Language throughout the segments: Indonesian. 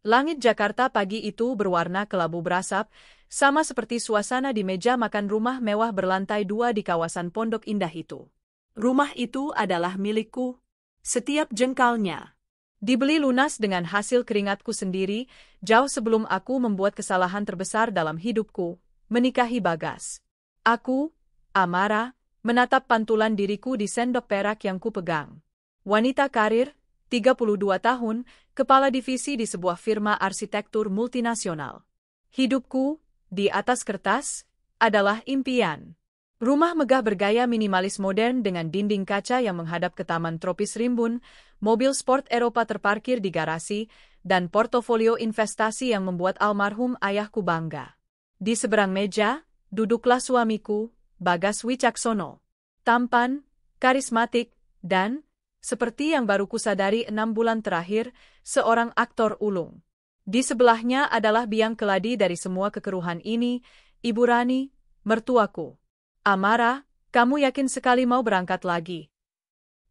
Langit Jakarta pagi itu berwarna kelabu berasap, sama seperti suasana di meja makan rumah mewah berlantai 2 di kawasan Pondok Indah itu. Rumah itu adalah milikku. Setiap jengkalnya. Dibeli lunas dengan hasil keringatku sendiri, jauh sebelum aku membuat kesalahan terbesar dalam hidupku, menikahi Bagas. Aku, Amara, menatap pantulan diriku di sendok perak yang kupegang. Wanita karir, 32 tahun, kepala divisi di sebuah firma arsitektur multinasional. Hidupku, di atas kertas, adalah impian. Rumah megah bergaya minimalis modern dengan dinding kaca yang menghadap ke taman tropis rimbun, mobil sport Eropa terparkir di garasi, dan portofolio investasi yang membuat almarhum ayahku bangga. Di seberang meja, duduklah suamiku, Bagas Wicaksono. Tampan, karismatik, dan, seperti yang baru kusadari 6 bulan terakhir, seorang aktor ulung. Di sebelahnya adalah biang keladi dari semua kekeruhan ini, Ibu Rani, mertuaku. Amara, kamu yakin sekali mau berangkat lagi?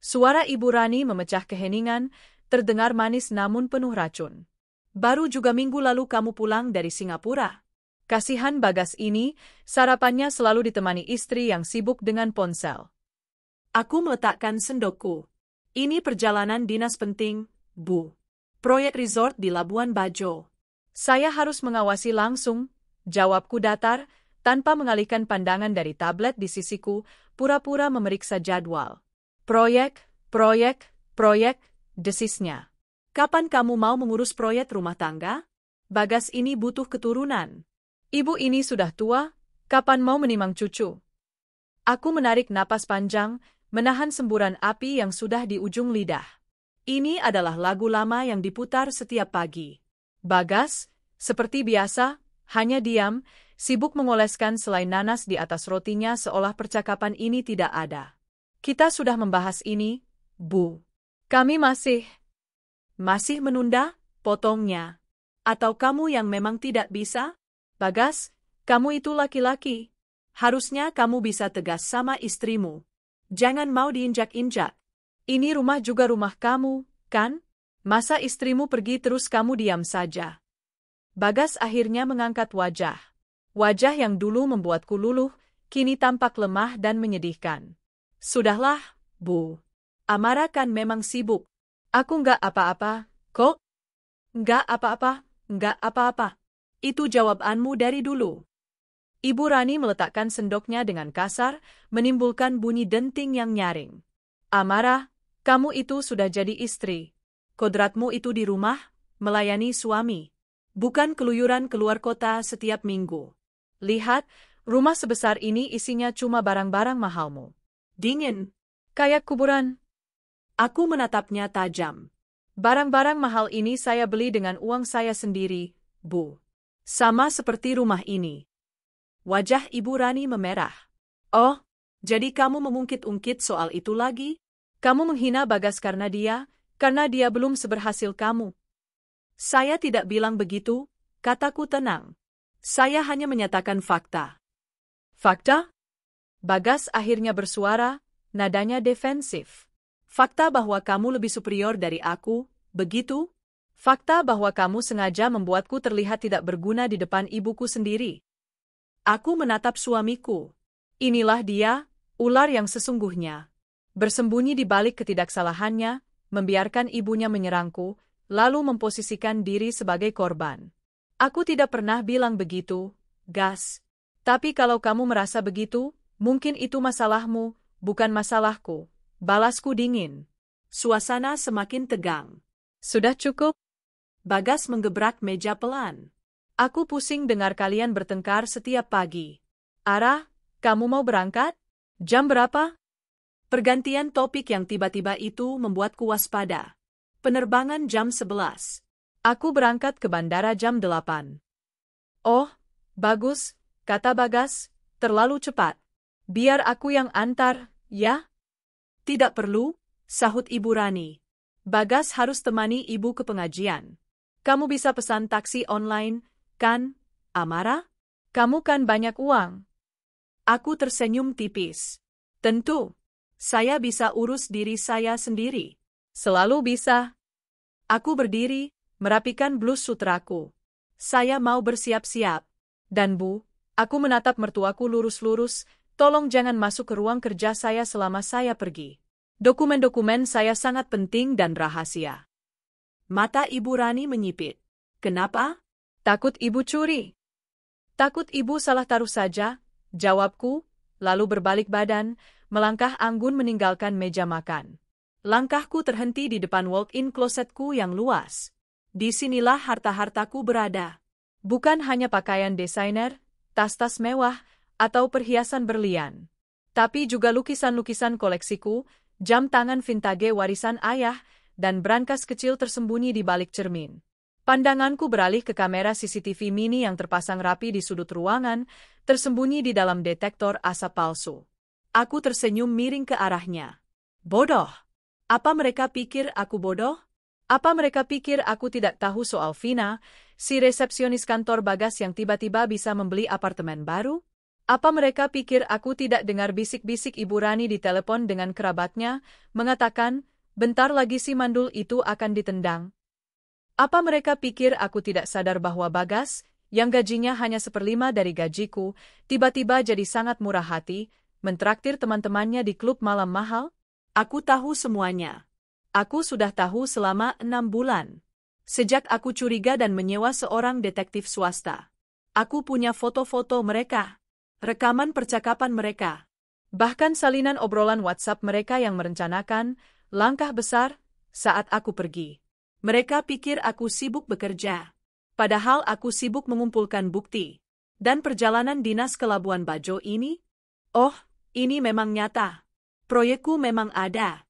Suara Ibu Rani memecah keheningan, terdengar manis namun penuh racun. Baru juga minggu lalu kamu pulang dari Singapura. Kasihan Bagas ini, sarapannya selalu ditemani istri yang sibuk dengan ponsel. Aku meletakkan sendokku. Ini perjalanan dinas penting, Bu. Proyek resort di Labuan Bajo. Saya harus mengawasi langsung, jawabku datar, tanpa mengalihkan pandangan dari tablet di sisiku, pura-pura memeriksa jadwal. Proyek, desisnya. Kapan kamu mau mengurus proyek rumah tangga? Bagas ini butuh keturunan. Ibu ini sudah tua, kapan mau menimang cucu? Aku menarik napas panjang, menahan semburan api yang sudah di ujung lidah. Ini adalah lagu lama yang diputar setiap pagi. Bagas, seperti biasa, hanya diam, sibuk mengoleskan selai nanas di atas rotinya seolah percakapan ini tidak ada. Kita sudah membahas ini, Bu. Kami masih menunda, potongnya. Atau kamu yang memang tidak bisa? Bagas, kamu itu laki-laki. Harusnya kamu bisa tegas sama istrimu. Jangan mau diinjak-injak. Ini rumah juga rumah kamu, kan? Masa istrimu pergi terus kamu diam saja? Bagas akhirnya mengangkat wajah. Wajah yang dulu membuatku luluh, kini tampak lemah dan menyedihkan. Sudahlah, Bu. Amara kan memang sibuk. Aku nggak apa-apa, kok? Nggak apa-apa. Itu jawabanmu dari dulu. Ibu Rani meletakkan sendoknya dengan kasar, menimbulkan bunyi denting yang nyaring. Amara, kamu itu sudah jadi istri. Kodratmu itu di rumah, melayani suami. Bukan keluyuran keluar kota setiap minggu. Lihat, rumah sebesar ini isinya cuma barang-barang mahalmu. Dingin. Kayak kuburan. Aku menatapnya tajam. Barang-barang mahal ini saya beli dengan uang saya sendiri, Bu. Sama seperti rumah ini. Wajah Ibu Rani memerah. Oh, jadi kamu mengungkit-ungkit soal itu lagi? Kamu menghina Bagas karena dia belum seberhasil kamu. Saya tidak bilang begitu, kataku tenang. Saya hanya menyatakan fakta. Fakta? Bagas akhirnya bersuara, nadanya defensif. Fakta bahwa kamu lebih superior dari aku, begitu? Fakta bahwa kamu sengaja membuatku terlihat tidak berguna di depan ibuku sendiri. Aku menatap suamiku. Inilah dia, ular yang sesungguhnya. Bersembunyi di balik ketidaksalahannya, membiarkan ibunya menyerangku, lalu memposisikan diri sebagai korban. Aku tidak pernah bilang begitu, Gas. Tapi kalau kamu merasa begitu, mungkin itu masalahmu, bukan masalahku. Balasku dingin. Suasana semakin tegang. Sudah cukup? Bagas menggebrak meja pelan. Aku pusing dengar kalian bertengkar setiap pagi. Ara, kamu mau berangkat? Jam berapa? Pergantian topik yang tiba-tiba itu membuatku waspada. Penerbangan jam 11. Aku berangkat ke bandara jam 8. Oh, bagus, kata Bagas, terlalu cepat. Biar aku yang antar, ya? Tidak perlu, sahut Ibu Rani. Bagas harus temani ibu ke pengajian. Kamu bisa pesan taksi online, kan, Amara? Kamu kan banyak uang. Aku tersenyum tipis. Tentu. Saya bisa urus diri saya sendiri. Selalu bisa. Aku berdiri, merapikan blus sutraku. Saya mau bersiap-siap. Dan Bu, aku menatap mertuaku lurus-lurus, tolong jangan masuk ke ruang kerja saya selama saya pergi. Dokumen-dokumen saya sangat penting dan rahasia. Mata Ibu Rani menyipit. Kenapa? Takut Ibu curi. Takut Ibu salah taruh saja, jawabku, lalu berbalik badan, melangkah anggun meninggalkan meja makan. Langkahku terhenti di depan walk-in klosetku yang luas. Disinilah harta-hartaku berada. Bukan hanya pakaian desainer, tas-tas mewah, atau perhiasan berlian. Tapi juga lukisan-lukisan koleksiku, jam tangan vintage warisan ayah, dan brankas kecil tersembunyi di balik cermin. Pandanganku beralih ke kamera CCTV mini yang terpasang rapi di sudut ruangan, tersembunyi di dalam detektor asap palsu. Aku tersenyum miring ke arahnya. Bodoh. Apa mereka pikir aku bodoh? Apa mereka pikir aku tidak tahu soal Vina, si resepsionis kantor Bagas yang tiba-tiba bisa membeli apartemen baru? Apa mereka pikir aku tidak dengar bisik-bisik Ibu Rani di telepon dengan kerabatnya, mengatakan, bentar lagi si mandul itu akan ditendang? Apa mereka pikir aku tidak sadar bahwa Bagas, yang gajinya hanya 1/5 dari gajiku, tiba-tiba jadi sangat murah hati, mentraktir teman-temannya di klub malam mahal? Aku tahu semuanya. Aku sudah tahu selama 6 bulan. Sejak aku curiga dan menyewa seorang detektif swasta. Aku punya foto-foto mereka, rekaman percakapan mereka, bahkan salinan obrolan WhatsApp mereka yang merencanakan langkah besar saat aku pergi. Mereka pikir aku sibuk bekerja, padahal aku sibuk mengumpulkan bukti. Dan perjalanan dinas ke Labuan Bajo ini? Oh, ini memang nyata. Proyekku memang ada.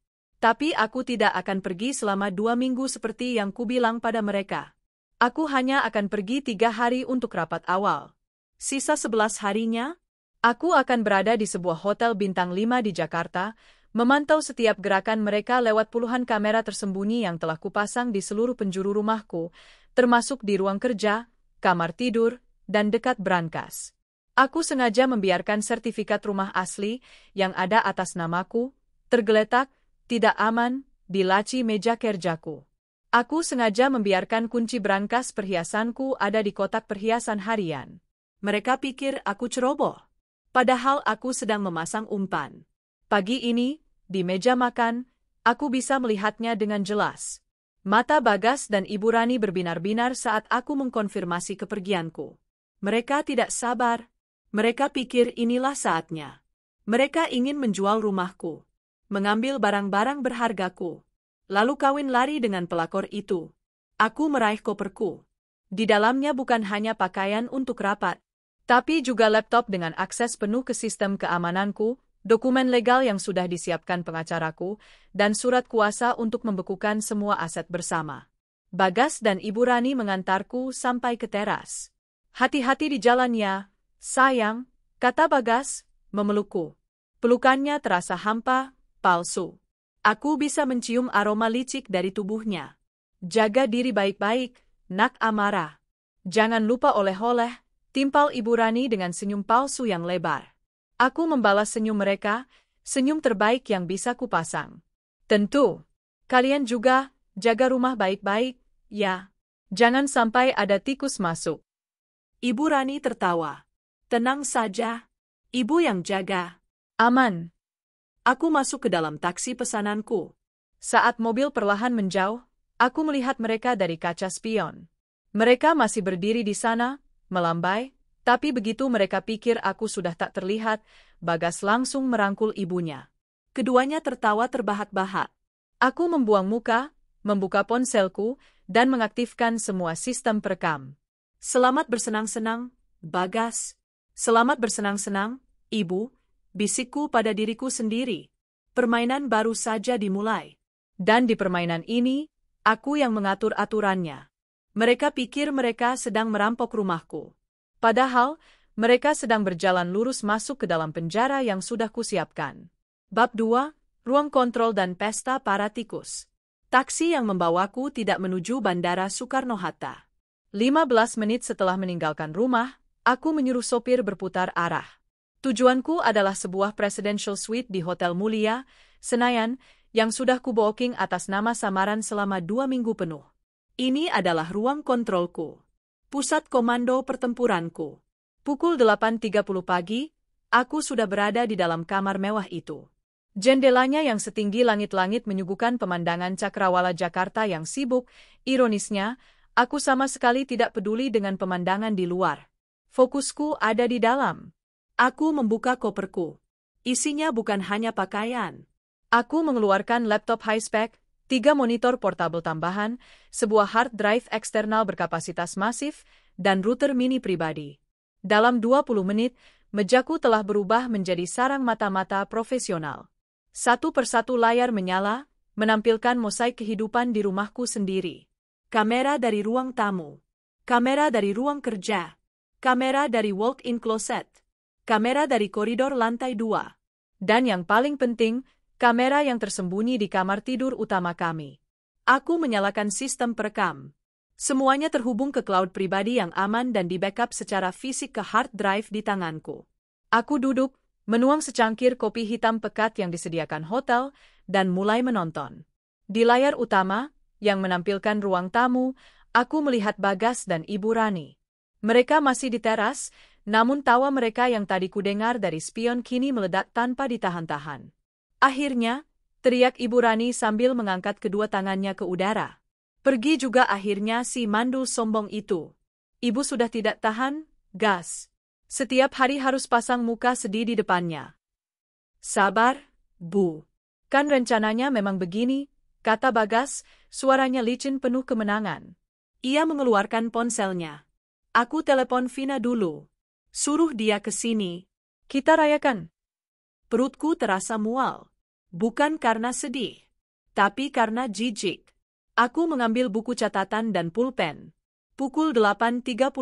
Tapi aku tidak akan pergi selama 2 minggu seperti yang kubilang pada mereka. Aku hanya akan pergi 3 hari untuk rapat awal. Sisa 11 harinya, aku akan berada di sebuah hotel bintang 5 di Jakarta, memantau setiap gerakan mereka lewat puluhan kamera tersembunyi yang telah kupasang di seluruh penjuru rumahku, termasuk di ruang kerja, kamar tidur, dan dekat brankas. Aku sengaja membiarkan sertifikat rumah asli yang ada atas namaku, tergeletak, tidak aman, di laci meja kerjaku. Aku sengaja membiarkan kunci brankas perhiasanku ada di kotak perhiasan harian. Mereka pikir aku ceroboh. Padahal aku sedang memasang umpan. Pagi ini, di meja makan, aku bisa melihatnya dengan jelas. Mata Bagas dan Ibu Rani berbinar-binar saat aku mengkonfirmasi kepergianku. Mereka tidak sabar. Mereka pikir inilah saatnya. Mereka ingin menjual rumahku, mengambil barang-barang berhargaku, lalu kawin lari dengan pelakor itu. Aku meraih koperku. Di dalamnya bukan hanya pakaian untuk rapat, tapi juga laptop dengan akses penuh ke sistem keamananku, dokumen legal yang sudah disiapkan pengacaraku, dan surat kuasa untuk membekukan semua aset bersama. Bagas dan Ibu Rani mengantarku sampai ke teras. Hati-hati di jalan ya, sayang, kata Bagas, memelukku. Pelukannya terasa hampa, palsu. Aku bisa mencium aroma licik dari tubuhnya. Jaga diri baik-baik, nak Amara. Jangan lupa oleh-oleh, timpal Ibu Rani dengan senyum palsu yang lebar. Aku membalas senyum mereka, senyum terbaik yang bisa kupasang. Tentu. Kalian juga, jaga rumah baik-baik, ya. Jangan sampai ada tikus masuk. Ibu Rani tertawa. Tenang saja. Ibu yang jaga. Aman. Aku masuk ke dalam taksi pesananku. Saat mobil perlahan menjauh, aku melihat mereka dari kaca spion. Mereka masih berdiri di sana, melambai, tapi begitu mereka pikir aku sudah tak terlihat, Bagas langsung merangkul ibunya. Keduanya tertawa terbahak-bahak. Aku membuang muka, membuka ponselku, dan mengaktifkan semua sistem perekam. Selamat bersenang-senang, Bagas. Selamat bersenang-senang, Ibu. Bisikku pada diriku sendiri. Permainan baru saja dimulai. Dan di permainan ini, aku yang mengatur aturannya. Mereka pikir mereka sedang merampok rumahku. Padahal, mereka sedang berjalan lurus masuk ke dalam penjara yang sudah kusiapkan. Bab 2, Ruang Kontrol dan Pesta Para Tikus. Taksi yang membawaku tidak menuju Bandara Soekarno-Hatta. 15 menit setelah meninggalkan rumah, aku menyuruh sopir berputar arah. Tujuanku adalah sebuah presidential suite di Hotel Mulia, Senayan, yang sudah kubooking atas nama samaran selama 2 minggu penuh. Ini adalah ruang kontrolku. Pusat komando pertempuranku. Pukul 8.30 pagi, aku sudah berada di dalam kamar mewah itu. Jendelanya yang setinggi langit-langit menyuguhkan pemandangan cakrawala Jakarta yang sibuk. Ironisnya, aku sama sekali tidak peduli dengan pemandangan di luar. Fokusku ada di dalam. Aku membuka koperku. Isinya bukan hanya pakaian. Aku mengeluarkan laptop high-spec, 3 monitor portable tambahan, sebuah hard drive eksternal berkapasitas masif, dan router mini pribadi. Dalam 20 menit, mejaku telah berubah menjadi sarang mata-mata profesional. Satu persatu layar menyala, menampilkan mosaik kehidupan di rumahku sendiri. Kamera dari ruang tamu. Kamera dari ruang kerja. Kamera dari walk-in closet. Kamera dari koridor lantai 2. Dan yang paling penting, kamera yang tersembunyi di kamar tidur utama kami. Aku menyalakan sistem perekam. Semuanya terhubung ke cloud pribadi yang aman dan di-backup secara fisik ke hard drive di tanganku. Aku duduk, menuang secangkir kopi hitam pekat yang disediakan hotel, dan mulai menonton. Di layar utama, yang menampilkan ruang tamu, aku melihat Bagas dan Ibu Rani. Mereka masih di teras, namun tawa mereka yang tadi kudengar dari spion kini meledak tanpa ditahan-tahan. Akhirnya, teriak Ibu Rani sambil mengangkat kedua tangannya ke udara. Pergi juga akhirnya si mandul sombong itu. Ibu sudah tidak tahan, gas. Setiap hari harus pasang muka sedih di depannya. Sabar, Bu. Kan rencananya memang begini, kata Bagas, suaranya licin penuh kemenangan. Ia mengeluarkan ponselnya. Aku telepon Vina dulu. Suruh dia ke sini. Kita rayakan. Perutku terasa mual. Bukan karena sedih, tapi karena jijik. Aku mengambil buku catatan dan pulpen. Pukul 8.35.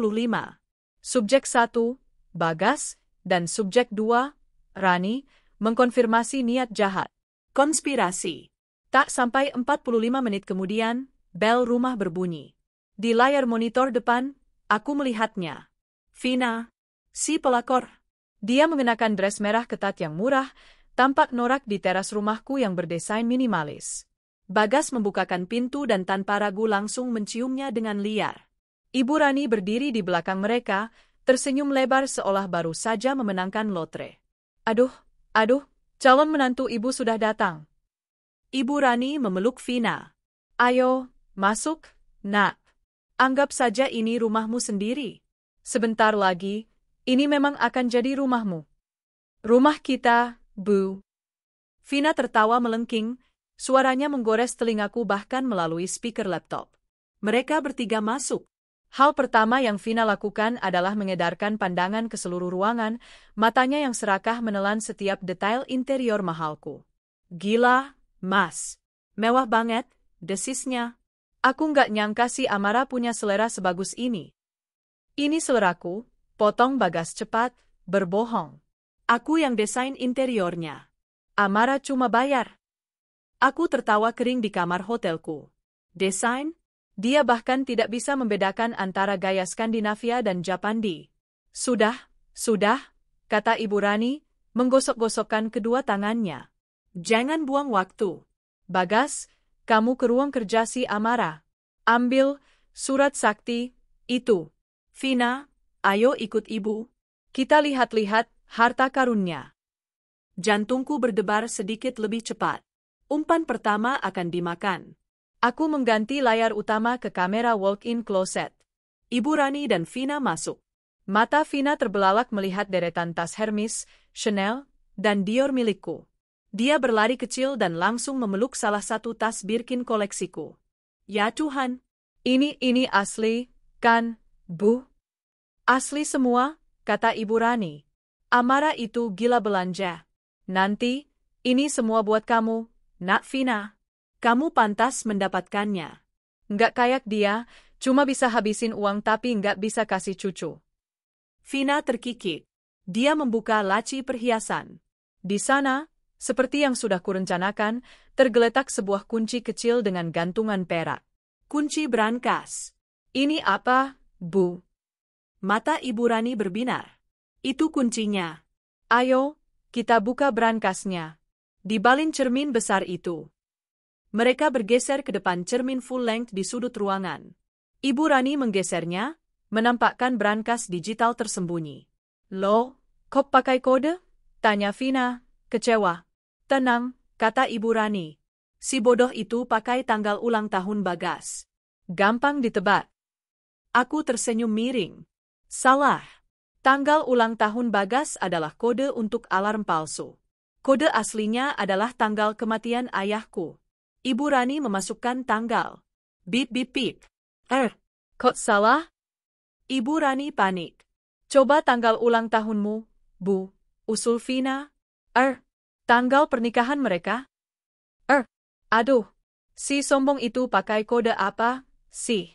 Subjek 1, Bagas, dan subjek 2, Rani, mengkonfirmasi niat jahat. Konspirasi. Tak sampai 45 menit kemudian, bel rumah berbunyi. Di layar monitor depan, aku melihatnya. Vina, si pelakor. Dia mengenakan dress merah ketat yang murah, tampak norak di teras rumahku yang berdesain minimalis. Bagas membukakan pintu dan tanpa ragu langsung menciumnya dengan liar. Ibu Rani berdiri di belakang mereka, tersenyum lebar seolah baru saja memenangkan lotre. Aduh, calon menantu ibu sudah datang. Ibu Rani memeluk Vina. Ayo, masuk, nak. Anggap saja ini rumahmu sendiri. Sebentar lagi, ini memang akan jadi rumahmu. Rumah kita, Bu. Vina tertawa melengking, suaranya menggores telingaku bahkan melalui speaker laptop. Mereka bertiga masuk. Hal pertama yang Vina lakukan adalah mengedarkan pandangan ke seluruh ruangan, matanya yang serakah menelan setiap detail interior mahalku. Gila, Mas. Mewah banget, desisnya. Aku nggak nyangka si Amara punya selera sebagus ini. Ini seleraku, potong Bagas cepat, berbohong. Aku yang desain interiornya. Amara cuma bayar. Aku tertawa kering di kamar hotelku. Desain? Dia bahkan tidak bisa membedakan antara gaya Skandinavia dan Japandi. Sudah, kata Ibu Rani, menggosok-gosokkan kedua tangannya. Jangan buang waktu. Bagas, kamu ke ruang kerja si Amara. Ambil surat sakti itu. Vina, ayo ikut ibu. Kita lihat-lihat harta karunnya. Jantungku berdebar sedikit lebih cepat. Umpan pertama akan dimakan. Aku mengganti layar utama ke kamera walk-in closet. Ibu Rani dan Vina masuk. Mata Vina terbelalak melihat deretan tas Hermes, Chanel, dan Dior milikku. Dia berlari kecil dan langsung memeluk salah satu tas Birkin koleksiku. Ya Tuhan. Ini asli, kan, Bu? Asli semua, kata Ibu Rani. Amara itu gila belanja. Nanti, ini semua buat kamu, Nak Vina. Kamu pantas mendapatkannya. Nggak kayak dia, cuma bisa habisin uang tapi nggak bisa kasih cucu. Vina terkikik. Dia membuka laci perhiasan. Di sana, seperti yang sudah kurencanakan, tergeletak sebuah kunci kecil dengan gantungan perak. Kunci brankas. Ini apa, Bu? Mata Ibu Rani berbinar. Itu kuncinya. Ayo, kita buka brankasnya. Di balin cermin besar itu. Mereka bergeser ke depan cermin full length di sudut ruangan. Ibu Rani menggesernya, menampakkan brankas digital tersembunyi. "Lo, kok pakai kode?" tanya Vina, kecewa. "Tenang," kata Ibu Rani. "Si bodoh itu pakai tanggal ulang tahun Bagas. Gampang ditebak." Aku tersenyum miring. Salah. Tanggal ulang tahun Bagas adalah kode untuk alarm palsu. Kode aslinya adalah tanggal kematian ayahku. Ibu Rani memasukkan tanggal. Bip bip bip. Kok salah? Ibu Rani panik. "Coba tanggal ulang tahunmu, Bu," usul Vina. Tanggal pernikahan mereka? Aduh, si sombong itu pakai kode apa, sih?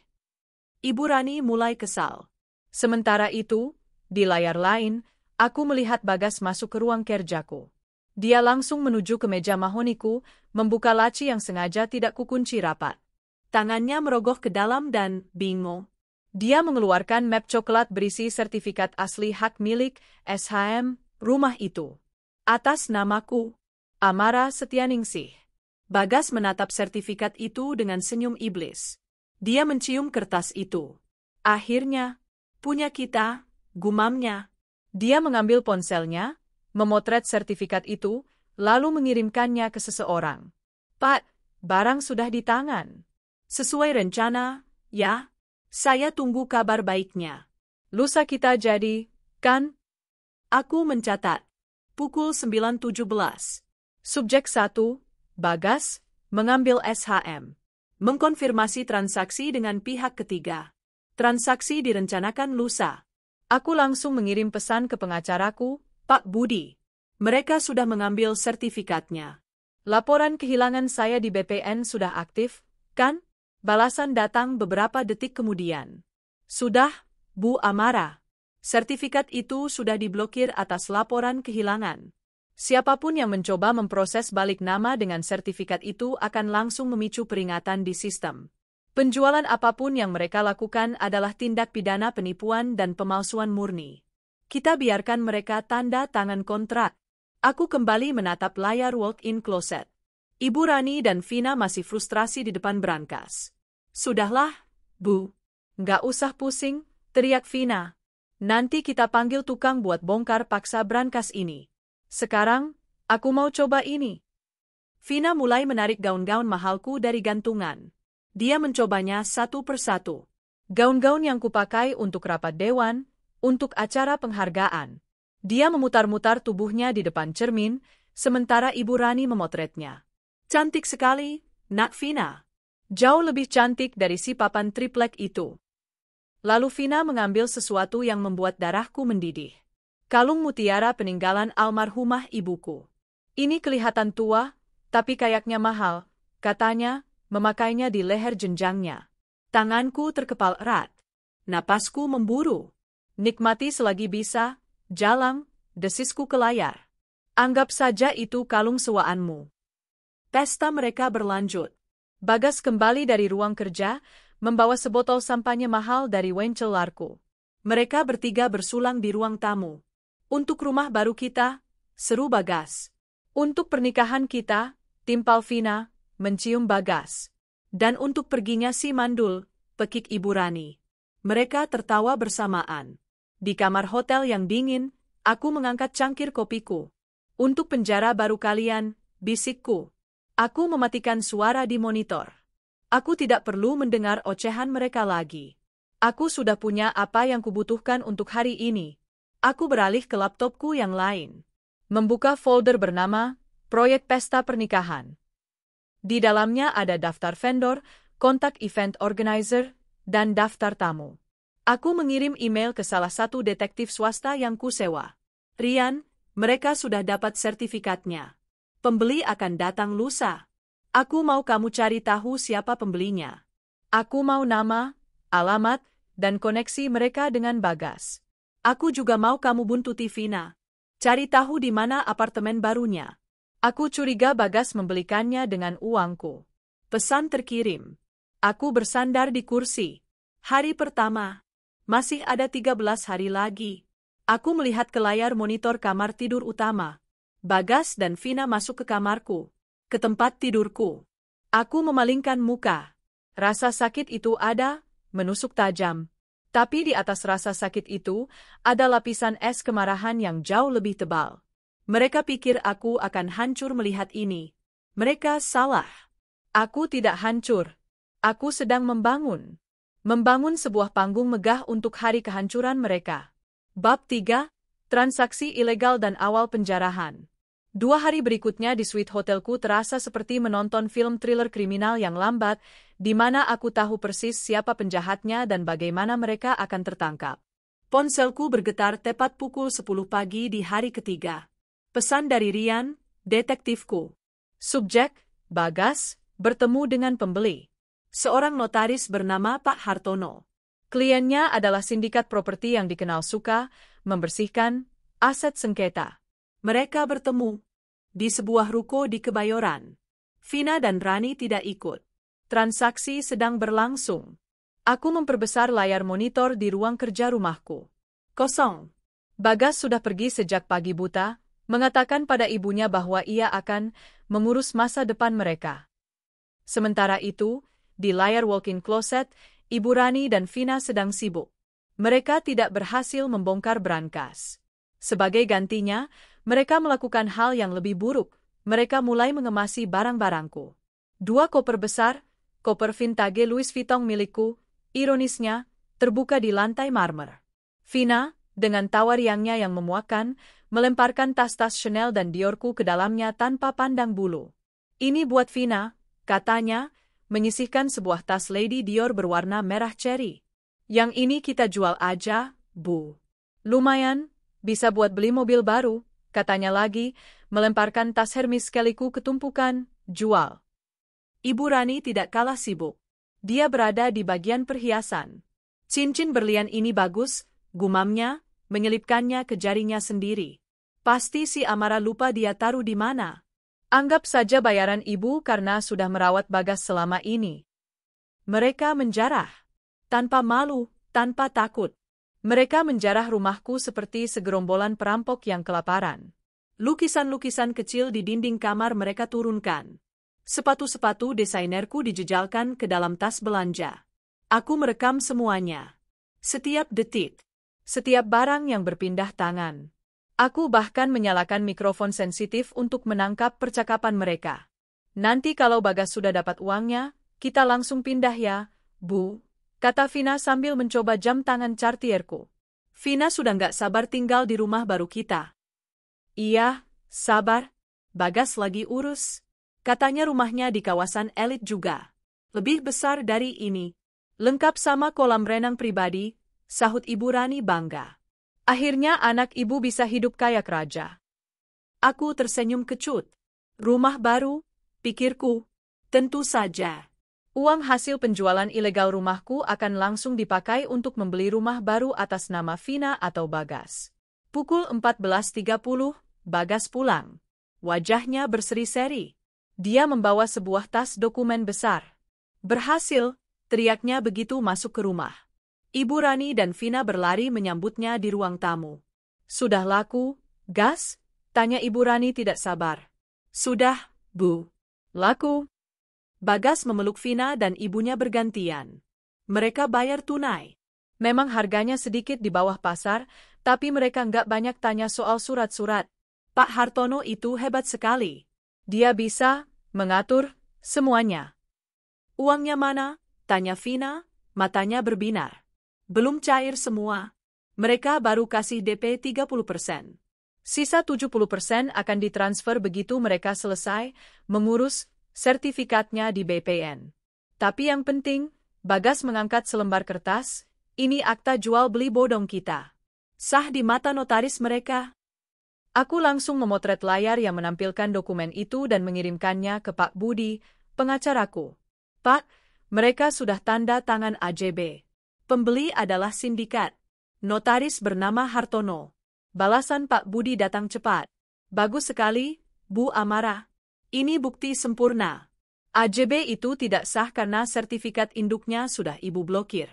Ibu Rani mulai kesal. Sementara itu, di layar lain, aku melihat Bagas masuk ke ruang kerjaku. Dia langsung menuju ke meja mahoniku, membuka laci yang sengaja tidak kukunci rapat. Tangannya merogoh ke dalam dan bingung. Dia mengeluarkan map coklat berisi sertifikat asli hak milik SHM rumah itu. Atas namaku, Amara Setianingsih. Bagas menatap sertifikat itu dengan senyum iblis. Dia mencium kertas itu. "Akhirnya, punya kita," gumamnya. Dia mengambil ponselnya, memotret sertifikat itu, lalu mengirimkannya ke seseorang. "Pak, barang sudah di tangan." "Sesuai rencana, ya. Saya tunggu kabar baiknya." "Lusa kita jadi, kan?" Aku mencatat. Pukul 9.17. Subjek 1, Bagas, mengambil SHM. Mengkonfirmasi transaksi dengan pihak ketiga. Transaksi direncanakan lusa. Aku langsung mengirim pesan ke pengacaraku, Pak Budi. Mereka sudah mengambil sertifikatnya. "Laporan kehilangan saya di BPN sudah aktif, kan?" Balasan datang beberapa detik kemudian. "Sudah, Bu Amara. Sertifikat itu sudah diblokir atas laporan kehilangan. Siapapun yang mencoba memproses balik nama dengan sertifikat itu akan langsung memicu peringatan di sistem. Penjualan apapun yang mereka lakukan adalah tindak pidana penipuan dan pemalsuan murni. Kita biarkan mereka tanda tangan kontrak." Aku kembali menatap layar walk-in closet. Ibu Rani dan Vina masih frustrasi di depan brankas. "Sudahlah, Bu. Nggak usah pusing," teriak Vina. "Nanti kita panggil tukang buat bongkar paksa brankas ini. Sekarang, aku mau coba ini." Vina mulai menarik gaun-gaun mahalku dari gantungan. Dia mencobanya satu persatu. Gaun-gaun yang kupakai untuk rapat dewan, untuk acara penghargaan. Dia memutar-mutar tubuhnya di depan cermin, sementara Ibu Rani memotretnya. "Cantik sekali, Nak Vina. Jauh lebih cantik dari si papan triplek itu." Lalu Vina mengambil sesuatu yang membuat darahku mendidih. Kalung mutiara peninggalan almarhumah ibuku. "Ini kelihatan tua, tapi kayaknya mahal," katanya, memakainya di leher jenjangnya. Tanganku terkepal erat. Napasku memburu. "Nikmati selagi bisa, Jalang," desisku ke layar. "Anggap saja itu kalung sewaanmu." Pesta mereka berlanjut. Bagas kembali dari ruang kerja, membawa sebotol sampanye mahal dari Wencelarku. Mereka bertiga bersulang di ruang tamu. "Untuk rumah baru kita," seru Bagas. "Untuk pernikahan kita," timpal Vina, mencium Bagas. "Dan untuk perginya si mandul," pekik Ibu Rani. Mereka tertawa bersamaan. Di kamar hotel yang dingin, aku mengangkat cangkir kopiku. "Untuk penjara baru kalian," bisikku. Aku mematikan suara di monitor. Aku tidak perlu mendengar ocehan mereka lagi. Aku sudah punya apa yang kubutuhkan untuk hari ini. Aku beralih ke laptopku yang lain. Membuka folder bernama Proyek Pesta Pernikahan. Di dalamnya ada daftar vendor, kontak event organizer, dan daftar tamu. Aku mengirim email ke salah satu detektif swasta yang kusewa. "Rian, mereka sudah dapat sertifikatnya. Pembeli akan datang lusa. Aku mau kamu cari tahu siapa pembelinya. Aku mau nama, alamat, dan koneksi mereka dengan Bagas. Aku juga mau kamu buntuti Vina. Cari tahu di mana apartemen barunya. Aku curiga Bagas membelikannya dengan uangku." Pesan terkirim. Aku bersandar di kursi. Hari pertama. Masih ada 13 hari lagi. Aku melihat ke layar monitor kamar tidur utama. Bagas dan Vina masuk ke kamarku. Ke tempat tidurku. Aku memalingkan muka. Rasa sakit itu ada, menusuk tajam. Tapi di atas rasa sakit itu, ada lapisan es kemarahan yang jauh lebih tebal. Mereka pikir aku akan hancur melihat ini. Mereka salah. Aku tidak hancur. Aku sedang membangun. Membangun sebuah panggung megah untuk hari kehancuran mereka. Bab 3, Transaksi Ilegal dan Awal Penjarahan. 2 hari berikutnya di suite hotelku terasa seperti menonton film thriller kriminal yang lambat, di mana aku tahu persis siapa penjahatnya dan bagaimana mereka akan tertangkap. Ponselku bergetar tepat pukul 10 pagi di hari ketiga. Pesan dari Rian, detektifku. Subjek, Bagas, bertemu dengan pembeli. Seorang notaris bernama Pak Hartono. Kliennya adalah sindikat properti yang dikenal suka membersihkan aset sengketa. Mereka bertemu di sebuah ruko di Kebayoran. Vina dan Rani tidak ikut. Transaksi sedang berlangsung. Aku memperbesar layar monitor di ruang kerja rumahku. Kosong. Bagas sudah pergi sejak pagi buta, mengatakan pada ibunya bahwa ia akan mengurus masa depan mereka. Sementara itu, di layar walk-in closet, Ibu Rani dan Vina sedang sibuk. Mereka tidak berhasil membongkar brankas. Sebagai gantinya, mereka melakukan hal yang lebih buruk. Mereka mulai mengemasi barang-barangku. 2 koper besar, koper vintage Louis Vuitton milikku, ironisnya, terbuka di lantai marmer. Vina, dengan tawa riangnya yang memuakkan, melemparkan tas-tas Chanel dan Diorku ke dalamnya tanpa pandang bulu. Ini buat Vina, katanya, menyisihkan sebuah tas Lady Dior berwarna merah cherry. Yang ini kita jual aja, Bu. Lumayan, bisa buat beli mobil baru, katanya lagi, melemparkan tas Hermes Kellyku ke tumpukan, jual. Ibu Rani tidak kalah sibuk. Dia berada di bagian perhiasan. Cincin berlian ini bagus, gumamnya, menyelipkannya ke jarinya sendiri. Pasti si Amara lupa dia taruh di mana. Anggap saja bayaran ibu karena sudah merawat Bagas selama ini. Mereka menjarah. Tanpa malu, tanpa takut. Mereka menjarah rumahku seperti segerombolan perampok yang kelaparan. Lukisan-lukisan kecil di dinding kamar mereka turunkan. Sepatu-sepatu desainerku dijejalkan ke dalam tas belanja. Aku merekam semuanya. Setiap detik. Setiap barang yang berpindah tangan. Aku bahkan menyalakan mikrofon sensitif untuk menangkap percakapan mereka. Nanti kalau Bagas sudah dapat uangnya, kita langsung pindah ya, Bu, kata Vina sambil mencoba jam tangan Cartierku. Vina sudah nggak sabar tinggal di rumah baru kita. Iya, sabar. Bagas lagi urus. Katanya rumahnya di kawasan elit juga. Lebih besar dari ini. Lengkap sama kolam renang pribadi, sahut Ibu Rani bangga. Akhirnya anak ibu bisa hidup kayak raja. Aku tersenyum kecut. Rumah baru, pikirku. Tentu saja. Uang hasil penjualan ilegal rumahku akan langsung dipakai untuk membeli rumah baru atas nama Vina atau Bagas. Pukul 14.30, Bagas pulang. Wajahnya berseri-seri. Dia membawa sebuah tas dokumen besar. Berhasil, teriaknya begitu masuk ke rumah. Ibu Rani dan Vina berlari menyambutnya di ruang tamu. Sudah laku, Gas? Tanya Ibu Rani tidak sabar. Sudah, Bu. Laku. Bagas memeluk Vina dan ibunya bergantian. Mereka bayar tunai. Memang harganya sedikit di bawah pasar, tapi mereka nggak banyak tanya soal surat-surat. Pak Hartono itu hebat sekali. Dia bisa mengatur semuanya. Uangnya mana? Tanya Vina, matanya berbinar. Belum cair semua. Mereka baru kasih DP 30%. Sisa 70% akan ditransfer begitu mereka selesai mengurus sertifikatnya di BPN. Tapi yang penting, Bagas mengangkat selembar kertas, ini akta jual beli bodong kita. Sah di mata notaris mereka. Aku langsung memotret layar yang menampilkan dokumen itu dan mengirimkannya ke Pak Budi, pengacaraku. Pak, mereka sudah tanda tangan AJB. Pembeli adalah sindikat. Notaris bernama Hartono. Balasan Pak Budi datang cepat. Bagus sekali, Bu Amara. Ini bukti sempurna. AJB itu tidak sah karena sertifikat induknya sudah Ibu blokir.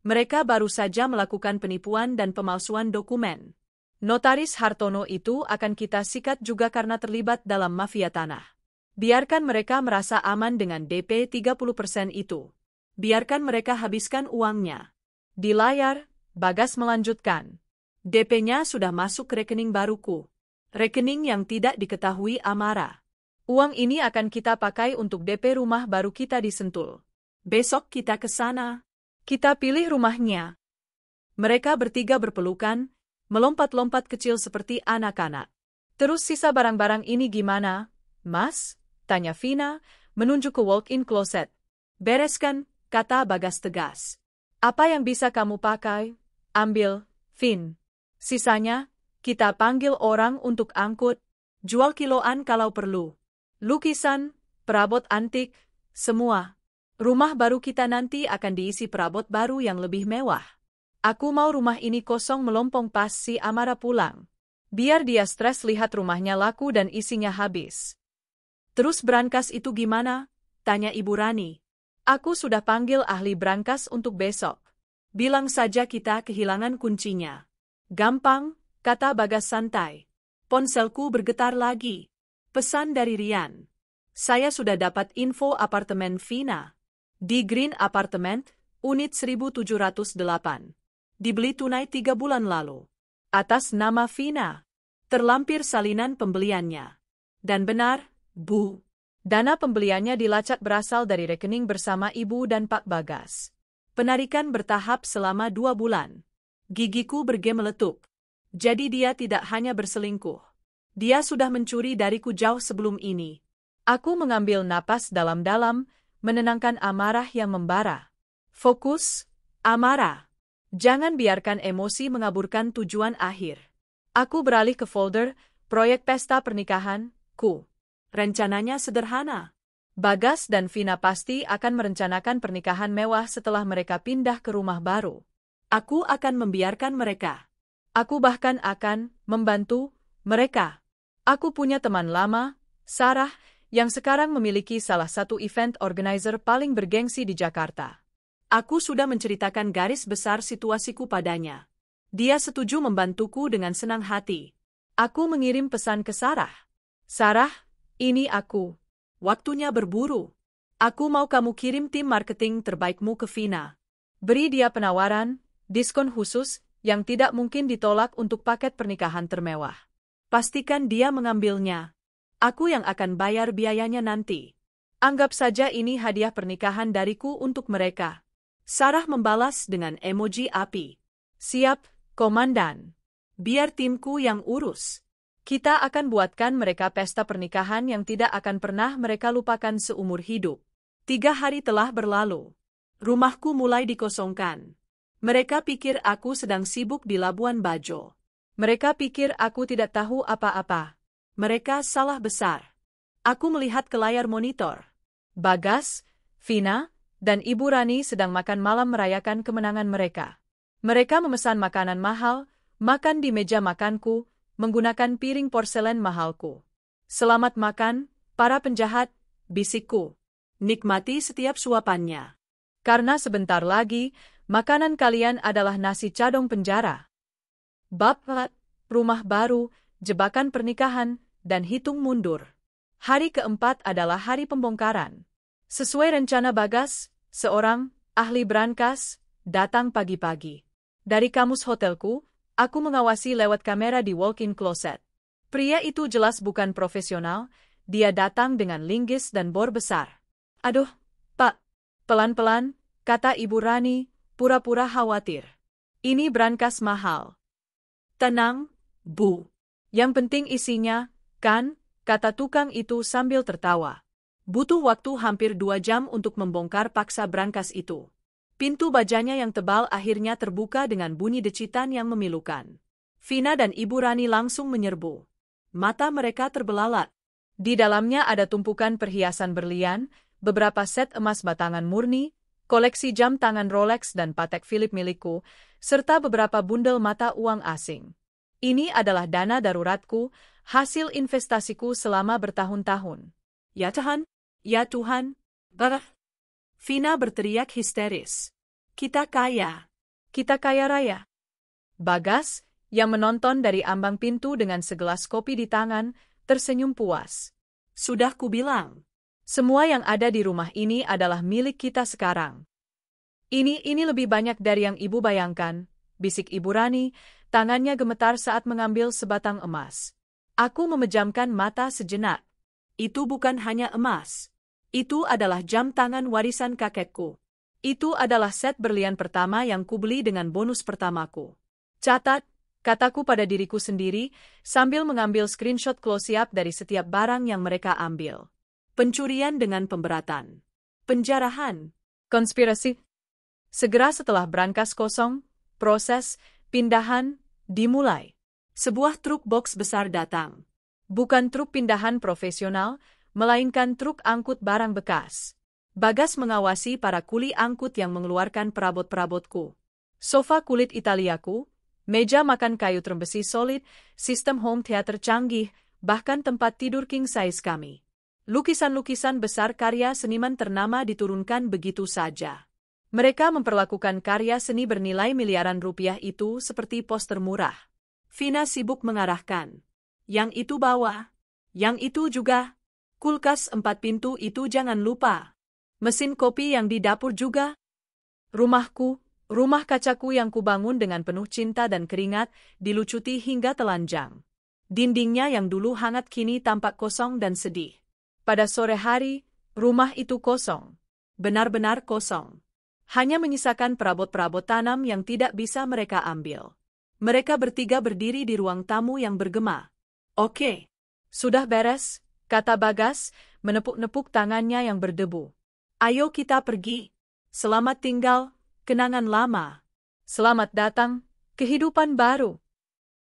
Mereka baru saja melakukan penipuan dan pemalsuan dokumen. Notaris Hartono itu akan kita sikat juga karena terlibat dalam mafia tanah. Biarkan mereka merasa aman dengan DP 30% itu. Biarkan mereka habiskan uangnya. Di layar, Bagas melanjutkan. DP-nya sudah masuk ke rekening baruku. Rekening yang tidak diketahui Amara. Uang ini akan kita pakai untuk DP rumah baru kita di Sentul. Besok kita ke sana. Kita pilih rumahnya. Mereka bertiga berpelukan, melompat-lompat kecil seperti anak-anak. Terus sisa barang-barang ini gimana, Mas? Tanya Vina, menunjuk ke walk-in closet. Bereskan, kata Bagas tegas. Apa yang bisa kamu pakai? Ambil, Vin. Sisanya, kita panggil orang untuk angkut. Jual kiloan kalau perlu. Lukisan, perabot antik, semua. Rumah baru kita nanti akan diisi perabot baru yang lebih mewah. Aku mau rumah ini kosong melompong pas si Amara pulang. Biar dia stres lihat rumahnya laku dan isinya habis. Terus brankas itu gimana? Tanya Ibu Rani. Aku sudah panggil ahli brankas untuk besok. Bilang saja kita kehilangan kuncinya. Gampang, kata Bagas santai. Ponselku bergetar lagi. Pesan dari Rian. Saya sudah dapat info apartemen Vina. Di Green Apartment, unit 1708. Dibeli tunai 3 bulan lalu. Atas nama Vina. Terlampir salinan pembeliannya. Dan benar, Bu. Dana pembeliannya dilacak berasal dari rekening bersama Ibu dan Pak Bagas. Penarikan bertahap selama 2 bulan. Gigiku bergemeletup. Jadi dia tidak hanya berselingkuh. Dia sudah mencuri dariku jauh sebelum ini. Aku mengambil napas dalam-dalam, menenangkan amarah yang membara. Fokus, Amara. Jangan biarkan emosi mengaburkan tujuan akhir. Aku beralih ke folder, proyek pesta pernikahan, ku. Rencananya sederhana. Bagas dan Vina pasti akan merencanakan pernikahan mewah setelah mereka pindah ke rumah baru. Aku akan membiarkan mereka. Aku bahkan akan membantu mereka. Aku punya teman lama, Sarah, yang sekarang memiliki salah satu event organizer paling bergengsi di Jakarta. Aku sudah menceritakan garis besar situasiku padanya. Dia setuju membantuku dengan senang hati. Aku mengirim pesan ke Sarah. Sarah, ini aku. Waktunya berburu. Aku mau kamu kirim tim marketing terbaikmu ke Vina. Beri dia penawaran, diskon khusus, yang tidak mungkin ditolak untuk paket pernikahan termewah. Pastikan dia mengambilnya. Aku yang akan bayar biayanya nanti. Anggap saja ini hadiah pernikahan dariku untuk mereka. Sarah membalas dengan emoji api. Siap, Komandan. Biar timku yang urus. Kita akan buatkan mereka pesta pernikahan yang tidak akan pernah mereka lupakan seumur hidup. 3 hari telah berlalu. Rumahku mulai dikosongkan. Mereka pikir aku sedang sibuk di Labuan Bajo. Mereka pikir aku tidak tahu apa-apa. Mereka salah besar. Aku melihat ke layar monitor. Bagas, Vina, dan Ibu Rani sedang makan malam merayakan kemenangan mereka. Mereka memesan makanan mahal, makan di meja makanku, menggunakan piring porselen mahalku. Selamat makan, para penjahat, bisikku. Nikmati setiap suapannya. Karena sebentar lagi, makanan kalian adalah nasi cadong penjara. Bab 4, rumah baru, jebakan pernikahan, dan hitung mundur. Hari keempat adalah hari pembongkaran. Sesuai rencana Bagas, seorang ahli brankas datang pagi-pagi. Dari kamus hotelku, aku mengawasi lewat kamera di walk-in closet. Pria itu jelas bukan profesional, dia datang dengan linggis dan bor besar. Aduh, Pak. Pelan-pelan, kata Ibu Rani, pura-pura khawatir. Ini brankas mahal. Tenang, Bu. Yang penting isinya, kan, kata tukang itu sambil tertawa. Butuh waktu hampir 2 jam untuk membongkar paksa brankas itu. Pintu bajanya yang tebal akhirnya terbuka dengan bunyi decitan yang memilukan. Vina dan Ibu Rani langsung menyerbu. Mata mereka terbelalak. Di dalamnya ada tumpukan perhiasan berlian, beberapa set emas batangan murni, koleksi jam tangan Rolex dan Patek Philippe milikku, serta beberapa bundel mata uang asing. Ini adalah dana daruratku, hasil investasiku selama bertahun-tahun. Ya Tuhan, ya Tuhan, bah. Vina berteriak histeris. Kita kaya raya. Bagas, yang menonton dari ambang pintu dengan segelas kopi di tangan, tersenyum puas. Sudah kubilang. Semua yang ada di rumah ini adalah milik kita sekarang. Ini lebih banyak dari yang ibu bayangkan, bisik Ibu Rani, tangannya gemetar saat mengambil sebatang emas. Aku memejamkan mata sejenak. Itu bukan hanya emas. Itu adalah jam tangan warisan kakekku. Itu adalah set berlian pertama yang kubeli dengan bonus pertamaku. Catat, kataku pada diriku sendiri, sambil mengambil screenshot close-up dari setiap barang yang mereka ambil. Pencurian dengan pemberatan. Penjarahan. Konspirasi. Segera setelah brankas kosong, proses pindahan dimulai. Sebuah truk box besar datang. Bukan truk pindahan profesional, melainkan truk angkut barang bekas. Bagas mengawasi para kuli angkut yang mengeluarkan perabot-perabotku. Sofa kulit Italiaku, meja makan kayu trembesi solid, sistem home theater canggih, bahkan tempat tidur king size kami. Lukisan-lukisan besar karya seniman ternama diturunkan begitu saja. Mereka memperlakukan karya seni bernilai miliaran rupiah itu seperti poster murah. Vina sibuk mengarahkan. Yang itu bawa. Yang itu juga. Kulkas 4 pintu itu jangan lupa. Mesin kopi yang di dapur juga. Rumahku, rumah kacaku yang kubangun dengan penuh cinta dan keringat, dilucuti hingga telanjang. Dindingnya yang dulu hangat kini tampak kosong dan sedih. Pada sore hari, rumah itu kosong. Benar-benar kosong. Hanya menyisakan perabot-perabot tanam yang tidak bisa mereka ambil. Mereka bertiga berdiri di ruang tamu yang bergema. Oke. Sudah beres, kata Bagas, menepuk-nepuk tangannya yang berdebu. Ayo kita pergi. Selamat tinggal, kenangan lama. Selamat datang, kehidupan baru.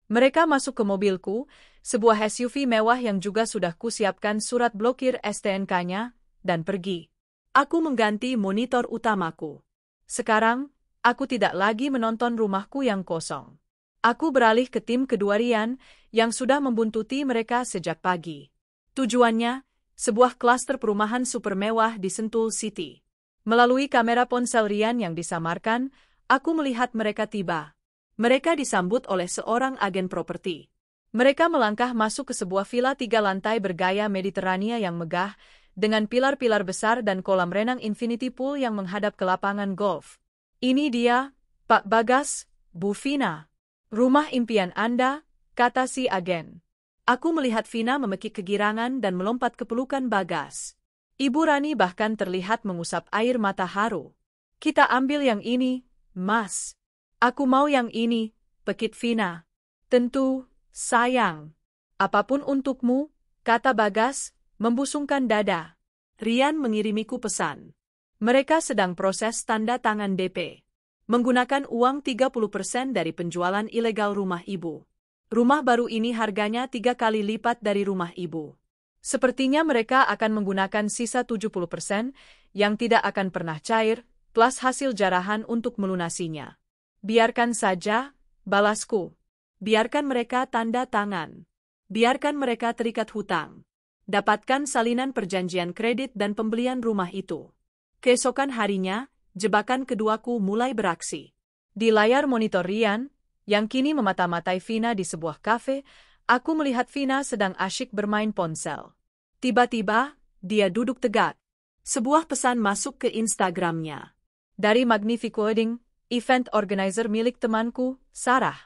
Mereka masuk ke mobilku, sebuah SUV mewah yang juga sudah kusiapkan surat blokir STNK-nya, dan pergi. Aku mengganti monitor utamaku. Sekarang, aku tidak lagi menonton rumahku yang kosong. Aku beralih ke tim kedua Rian, yang sudah membuntuti mereka sejak pagi. Tujuannya, sebuah klaster perumahan super mewah di Sentul City. Melalui kamera ponsel Rian yang disamarkan, aku melihat mereka tiba. Mereka disambut oleh seorang agen properti. Mereka melangkah masuk ke sebuah villa 3 lantai bergaya Mediterania yang megah, dengan pilar-pilar besar dan kolam renang infinity pool yang menghadap ke lapangan golf. Ini dia, Pak Bagas, Bu Vina. Rumah impian Anda, kata si agen. Aku melihat Vina memekik kegirangan dan melompat ke pelukan Bagas. Ibu Rani bahkan terlihat mengusap air mata haru. Kita ambil yang ini, Mas. Aku mau yang ini, pekit Vina. Tentu, sayang. Apapun untukmu, kata Bagas, membusungkan dada. Rian mengirimiku pesan. Mereka sedang proses tanda tangan DP. Menggunakan uang 30% dari penjualan ilegal rumah ibu. Rumah baru ini harganya 3 kali lipat dari rumah ibu. Sepertinya mereka akan menggunakan sisa 70% yang tidak akan pernah cair, plus hasil jarahan untuk melunasinya. Biarkan saja, balasku. Biarkan mereka tanda tangan. Biarkan mereka terikat hutang. Dapatkan salinan perjanjian kredit dan pembelian rumah itu. Keesokan harinya, jebakan keduaku mulai beraksi. Di layar monitor Rian, yang kini memata-matai Vina di sebuah kafe, aku melihat Vina sedang asyik bermain ponsel. Tiba-tiba, dia duduk tegak. Sebuah pesan masuk ke Instagramnya. Dari Magnifico Wedding, event organizer milik temanku, Sarah.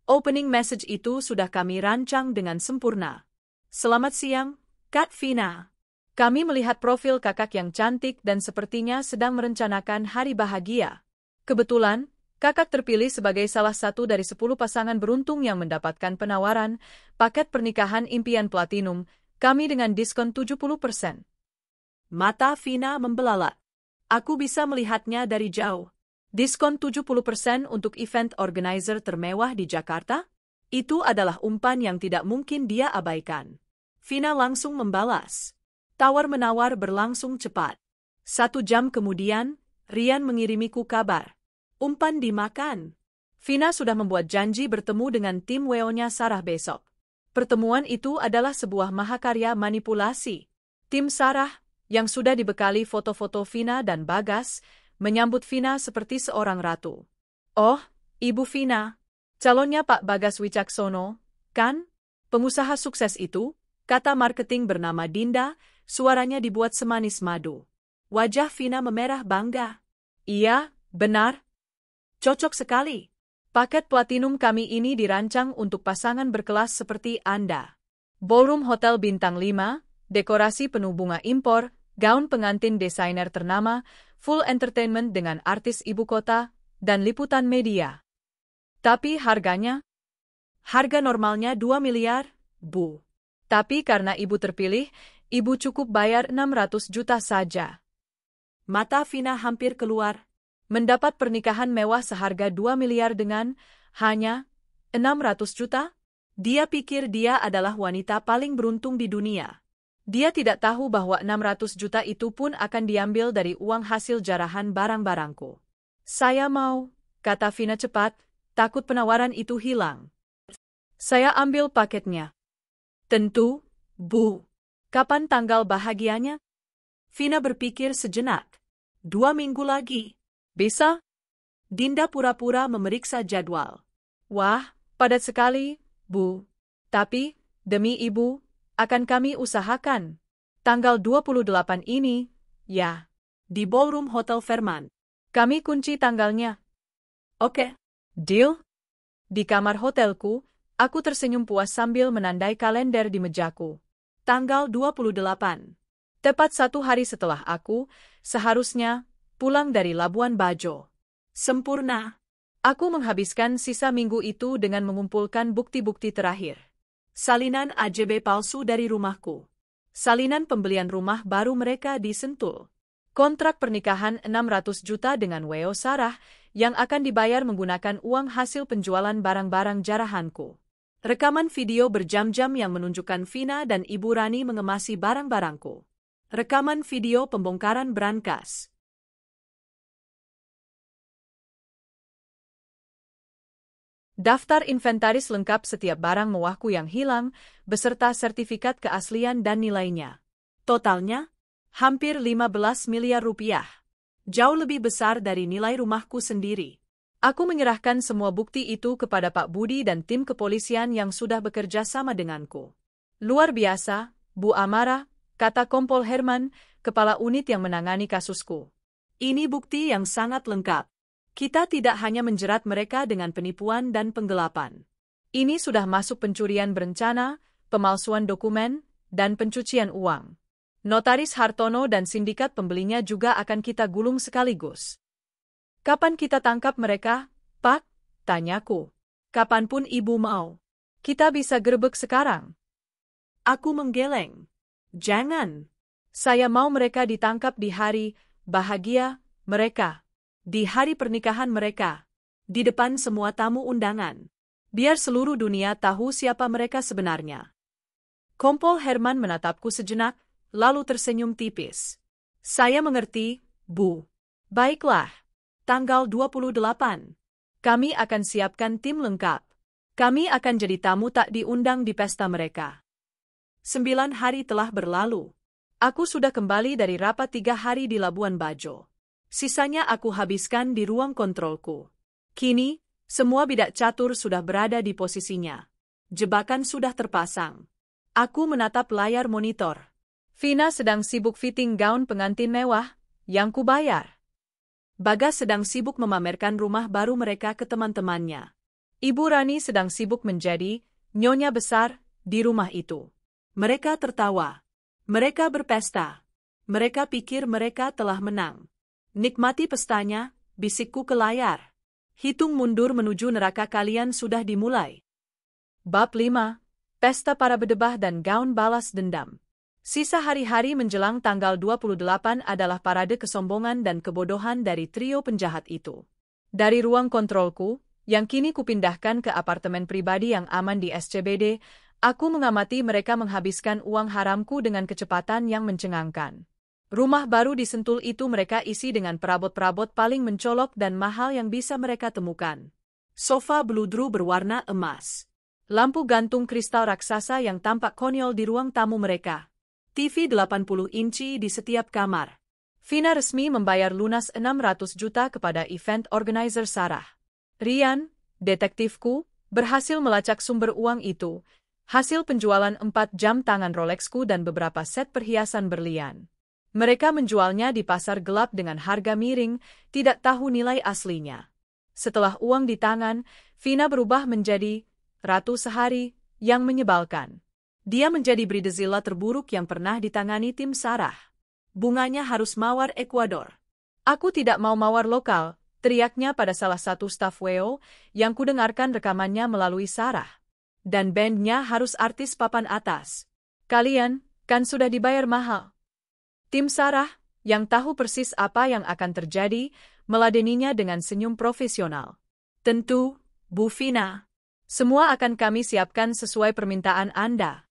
Opening message itu sudah kami rancang dengan sempurna. Selamat siang, Kak Vina. Kami melihat profil kakak yang cantik dan sepertinya sedang merencanakan hari bahagia. Kebetulan, kakak terpilih sebagai salah satu dari 10 pasangan beruntung yang mendapatkan penawaran paket pernikahan impian platinum, kami dengan diskon 70%. Mata Vina membelalak. Aku bisa melihatnya dari jauh. Diskon 70% untuk event organizer termewah di Jakarta? Itu adalah umpan yang tidak mungkin dia abaikan. Vina langsung membalas. Tawar-menawar berlangsung cepat. 1 jam kemudian, Rian mengirimiku kabar. Umpan dimakan. Vina sudah membuat janji bertemu dengan tim WO-nya Sarah besok. Pertemuan itu adalah sebuah mahakarya manipulasi. Tim Sarah, yang sudah dibekali foto-foto Vina dan Bagas, menyambut Vina seperti seorang ratu. Oh, Ibu Vina, calonnya Pak Bagas Wicaksono, kan? Pengusaha sukses itu? kata marketing bernama Dinda, suaranya dibuat semanis madu. Wajah Vina memerah bangga. Iya, benar. Cocok sekali. Paket platinum kami ini dirancang untuk pasangan berkelas seperti Anda. Ballroom Hotel Bintang 5, dekorasi penuh bunga impor, gaun pengantin desainer ternama, full entertainment dengan artis ibu kota, dan liputan media. Tapi harganya? Harga normalnya 2 miliar, Bu. Tapi karena ibu terpilih, ibu cukup bayar 600 juta saja. Mata Vina hampir keluar. Mendapat pernikahan mewah seharga 2 miliar dengan hanya 600 juta? Dia pikir dia adalah wanita paling beruntung di dunia. Dia tidak tahu bahwa 600 juta itu pun akan diambil dari uang hasil jarahan barang-barangku. Saya mau, kata Vina cepat, takut penawaran itu hilang. Saya ambil paketnya. Tentu, Bu. Kapan tanggal bahagianya? Vina berpikir sejenak. 2 minggu lagi. Bisa? Dinda pura-pura memeriksa jadwal. Wah, padat sekali, Bu. Tapi, demi Ibu, akan kami usahakan. Tanggal 28 ini, ya. Di Ballroom Hotel Fairmont. Kami kunci tanggalnya. Oke. Deal? Di kamar hotelku, aku tersenyum puas sambil menandai kalender di mejaku. Tanggal 28. Tepat 1 hari setelah aku, seharusnya, pulang dari Labuan Bajo. Sempurna. Aku menghabiskan sisa minggu itu dengan mengumpulkan bukti-bukti terakhir. Salinan AJB palsu dari rumahku. Salinan pembelian rumah baru mereka di Sentul. Kontrak pernikahan 600 juta dengan Weo Sarah yang akan dibayar menggunakan uang hasil penjualan barang-barang jarahanku. Rekaman video berjam-jam yang menunjukkan Vina dan Ibu Rani mengemasi barang-barangku. Rekaman video pembongkaran brankas. Daftar inventaris lengkap setiap barang mewahku yang hilang, beserta sertifikat keaslian dan nilainya. Totalnya, hampir 15 miliar rupiah. Jauh lebih besar dari nilai rumahku sendiri. Aku menyerahkan semua bukti itu kepada Pak Budi dan tim kepolisian yang sudah bekerja sama denganku. Luar biasa, Bu Amara, kata Kompol Herman, kepala unit yang menangani kasusku. Ini bukti yang sangat lengkap. Kita tidak hanya menjerat mereka dengan penipuan dan penggelapan. Ini sudah masuk pencurian berencana, pemalsuan dokumen, dan pencucian uang. Notaris Hartono dan sindikat pembelinya juga akan kita gulung sekaligus. Kapan kita tangkap mereka, Pak? Tanyaku. Kapanpun Ibu mau. Kita bisa gerbek sekarang. Aku menggeleng. Jangan. Saya mau mereka ditangkap di hari bahagia mereka. Di hari pernikahan mereka. Di depan semua tamu undangan. Biar seluruh dunia tahu siapa mereka sebenarnya. Kompol Herman menatapku sejenak, lalu tersenyum tipis. Saya mengerti, Bu. Baiklah. Tanggal 28. Kami akan siapkan tim lengkap. Kami akan jadi tamu tak diundang di pesta mereka. 9 hari telah berlalu. Aku sudah kembali dari rapat 3 hari di Labuan Bajo. Sisanya aku habiskan di ruang kontrolku. Kini, semua bidak catur sudah berada di posisinya. Jebakan sudah terpasang. Aku menatap layar monitor. Vina sedang sibuk fitting gaun pengantin mewah, yang kubayar. Bagas sedang sibuk memamerkan rumah baru mereka ke teman-temannya. Ibu Rani sedang sibuk menjadi nyonya besar di rumah itu. Mereka tertawa. Mereka berpesta. Mereka pikir mereka telah menang. Nikmati pestanya, bisikku ke layar. Hitung mundur menuju neraka kalian sudah dimulai. Bab 5. Pesta para bedebah dan gaun balas dendam. Sisa hari-hari menjelang tanggal 28 adalah parade kesombongan dan kebodohan dari trio penjahat itu. Dari ruang kontrolku, yang kini kupindahkan ke apartemen pribadi yang aman di SCBD, aku mengamati mereka menghabiskan uang haramku dengan kecepatan yang mencengangkan. Rumah baru di Sentul itu mereka isi dengan perabot-perabot paling mencolok dan mahal yang bisa mereka temukan. Sofa bludru berwarna emas. Lampu gantung kristal raksasa yang tampak konyol di ruang tamu mereka. TV 80 inci di setiap kamar. Vina resmi membayar lunas 600 juta kepada event organizer Sarah. Rian, detektifku, berhasil melacak sumber uang itu, Hasil penjualan 4 jam tangan Rolexku dan beberapa set perhiasan berlian. Mereka menjualnya di pasar gelap dengan harga miring, tidak tahu nilai aslinya. Setelah uang di tangan, Vina berubah menjadi ratu sehari yang menyebalkan. Dia menjadi Bridezilla terburuk yang pernah ditangani tim Sarah. Bunganya harus mawar Ekuador. Aku tidak mau mawar lokal, teriaknya pada salah satu staf WO yang kudengarkan rekamannya melalui Sarah. Dan bandnya harus artis papan atas. Kalian, kan sudah dibayar mahal. Tim Sarah, yang tahu persis apa yang akan terjadi, meladeninya dengan senyum profesional. Tentu, Bu Vina. Semua akan kami siapkan sesuai permintaan Anda.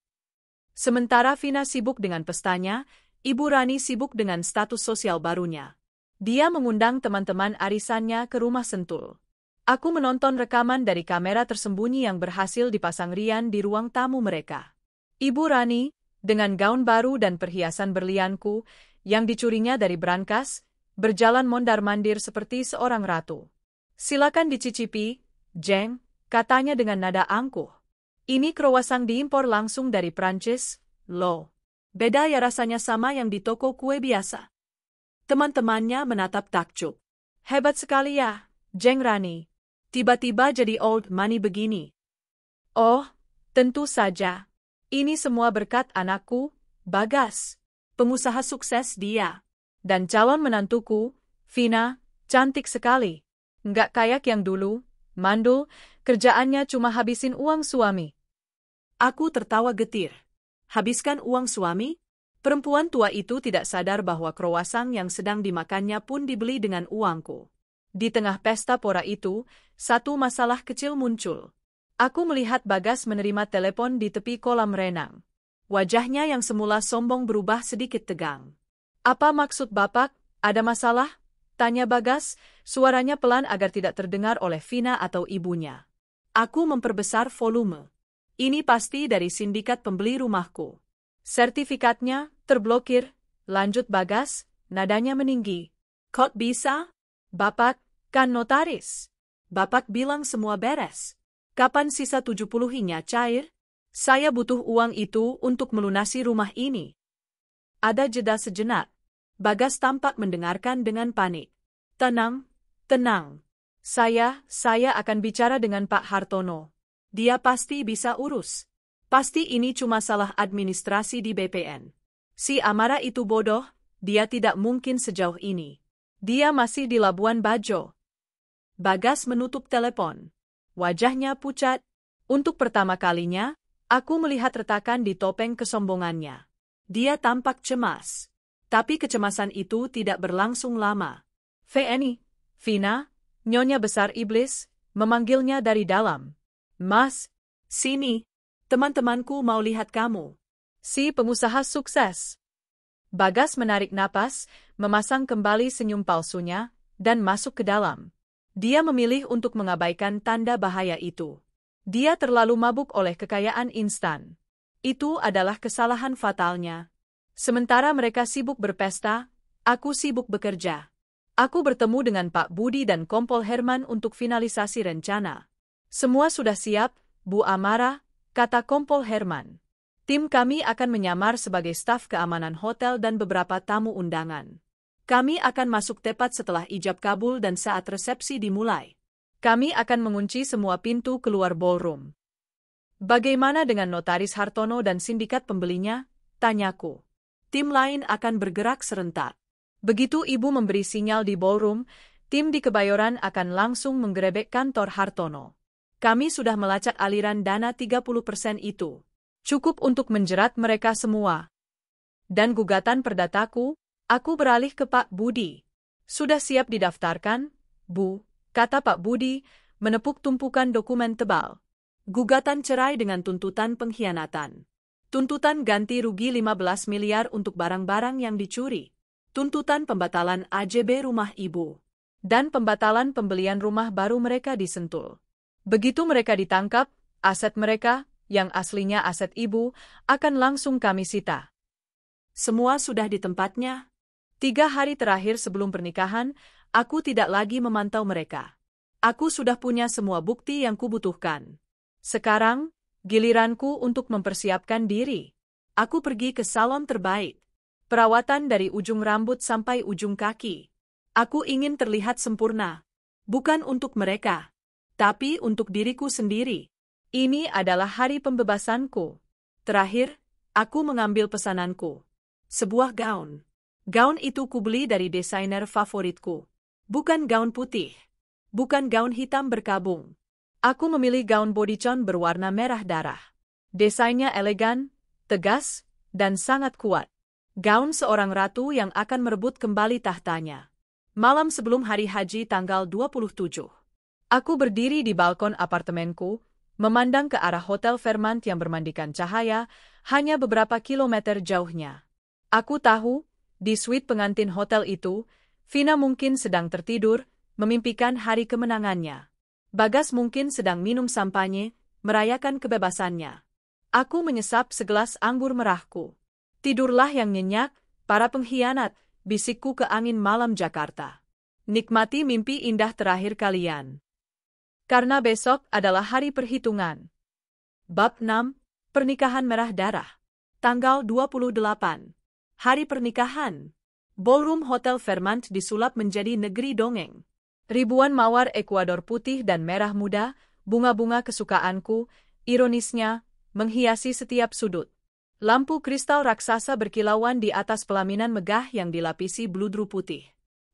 Sementara Vina sibuk dengan pestanya, Ibu Rani sibuk dengan status sosial barunya. Dia mengundang teman-teman arisannya ke rumah Sentul. Aku menonton rekaman dari kamera tersembunyi yang berhasil dipasang Rian di ruang tamu mereka. Ibu Rani, dengan gaun baru dan perhiasan berlianku, yang dicurinya dari brankas, berjalan mondar-mandir seperti seorang ratu. Silakan dicicipi, Jeng, katanya dengan nada angkuh. Ini kroasang diimpor langsung dari Prancis, loh. Beda ya rasanya sama yang di toko kue biasa. Teman-temannya menatap takjub. Hebat sekali ya, Jeng Rani. Tiba-tiba jadi old money begini. Oh, tentu saja. Ini semua berkat anakku, Bagas. Pengusaha sukses dia. Dan calon menantuku, Vina, cantik sekali. Nggak kayak yang dulu, mandul, kerjaannya cuma habisin uang suami. Aku tertawa getir. Habiskan uang suami? Perempuan tua itu tidak sadar bahwa kroasang yang sedang dimakannya pun dibeli dengan uangku. Di tengah pesta pora itu, satu masalah kecil muncul. Aku melihat Bagas menerima telepon di tepi kolam renang. Wajahnya yang semula sombong berubah sedikit tegang. Apa maksud Bapak? Ada masalah? Tanya Bagas, suaranya pelan agar tidak terdengar oleh Vina atau ibunya. Aku memperbesar volume. Ini pasti dari sindikat pembeli rumahku. Sertifikatnya terblokir, lanjut Bagas, nadanya meninggi. Kok bisa? Bapak, kan notaris. Bapak bilang semua beres. Kapan sisa 70-nya cair? Saya butuh uang itu untuk melunasi rumah ini. Ada jeda sejenak. Bagas tampak mendengarkan dengan panik. Tenang, tenang. Saya akan bicara dengan Pak Hartono. Dia pasti bisa urus. Pasti ini cuma salah administrasi di BPN. Si Amara itu bodoh, dia tidak mungkin sejauh ini. Dia masih di Labuan Bajo. Bagas menutup telepon. Wajahnya pucat. Untuk pertama kalinya, aku melihat retakan di topeng kesombongannya. Dia tampak cemas. Tapi kecemasan itu tidak berlangsung lama. VNI, Vina, Nyonya Besar Iblis, memanggilnya dari dalam. Mas, sini. Teman-temanku mau lihat kamu. Si pengusaha sukses. Bagas menarik napas, memasang kembali senyum palsunya, dan masuk ke dalam. Dia memilih untuk mengabaikan tanda bahaya itu. Dia terlalu mabuk oleh kekayaan instan. Itu adalah kesalahan fatalnya. Sementara mereka sibuk berpesta, aku sibuk bekerja. Aku bertemu dengan Pak Budi dan Kompol Herman untuk finalisasi rencana. Semua sudah siap, Bu Amara, kata Kompol Herman. Tim kami akan menyamar sebagai staf keamanan hotel dan beberapa tamu undangan. Kami akan masuk tepat setelah ijab kabul dan saat resepsi dimulai. Kami akan mengunci semua pintu keluar ballroom. Bagaimana dengan notaris Hartono dan sindikat pembelinya? Tanyaku. Tim lain akan bergerak serentak. Begitu ibu memberi sinyal di ballroom, tim di Kebayoran akan langsung menggerebek kantor Hartono. Kami sudah melacak aliran dana 30% itu. Cukup untuk menjerat mereka semua. Dan gugatan perdataku, aku beralih ke Pak Budi. Sudah siap didaftarkan, Bu, kata Pak Budi, menepuk tumpukan dokumen tebal. Gugatan cerai dengan tuntutan pengkhianatan. Tuntutan ganti rugi 15 miliar untuk barang-barang yang dicuri. Tuntutan pembatalan AJB rumah ibu. Dan pembatalan pembelian rumah baru mereka di Sentul. Begitu mereka ditangkap, aset mereka, yang aslinya aset ibu, akan langsung kami sita. Semua sudah di tempatnya. 3 hari terakhir sebelum pernikahan, aku tidak lagi memantau mereka. Aku sudah punya semua bukti yang kubutuhkan. Sekarang, Giliranku untuk mempersiapkan diri. Aku pergi ke salon terbaik. Perawatan dari ujung rambut sampai ujung kaki. Aku ingin terlihat sempurna. Bukan untuk mereka, tapi untuk diriku sendiri. Ini adalah hari pembebasanku. Terakhir, aku mengambil pesananku. Sebuah gaun. Gaun itu kubeli dari desainer favoritku. Bukan gaun putih. Bukan gaun hitam berkabung. Aku memilih gaun bodycon berwarna merah darah. Desainnya elegan, tegas, dan sangat kuat. Gaun seorang ratu yang akan merebut kembali tahtanya. Malam sebelum hari haji tanggal 27. Aku berdiri di balkon apartemenku, memandang ke arah Hotel Fairmont yang bermandikan cahaya, hanya beberapa kilometer jauhnya. Aku tahu, di suite pengantin hotel itu, Vina mungkin sedang tertidur, memimpikan hari kemenangannya. Bagas mungkin sedang minum sampanye, merayakan kebebasannya. Aku menyesap segelas anggur merahku. Tidurlah yang nyenyak, para pengkhianat, bisikku ke angin malam Jakarta. Nikmati mimpi indah terakhir kalian. Karena besok adalah hari perhitungan. Bab 6, Pernikahan Merah Darah. Tanggal 28. Hari pernikahan. Ballroom Hotel Fairmont disulap menjadi negeri dongeng. Ribuan mawar Ekuador putih dan merah muda, bunga-bunga kesukaanku, ironisnya, menghiasi setiap sudut. Lampu kristal raksasa berkilauan di atas pelaminan megah yang dilapisi bludru putih.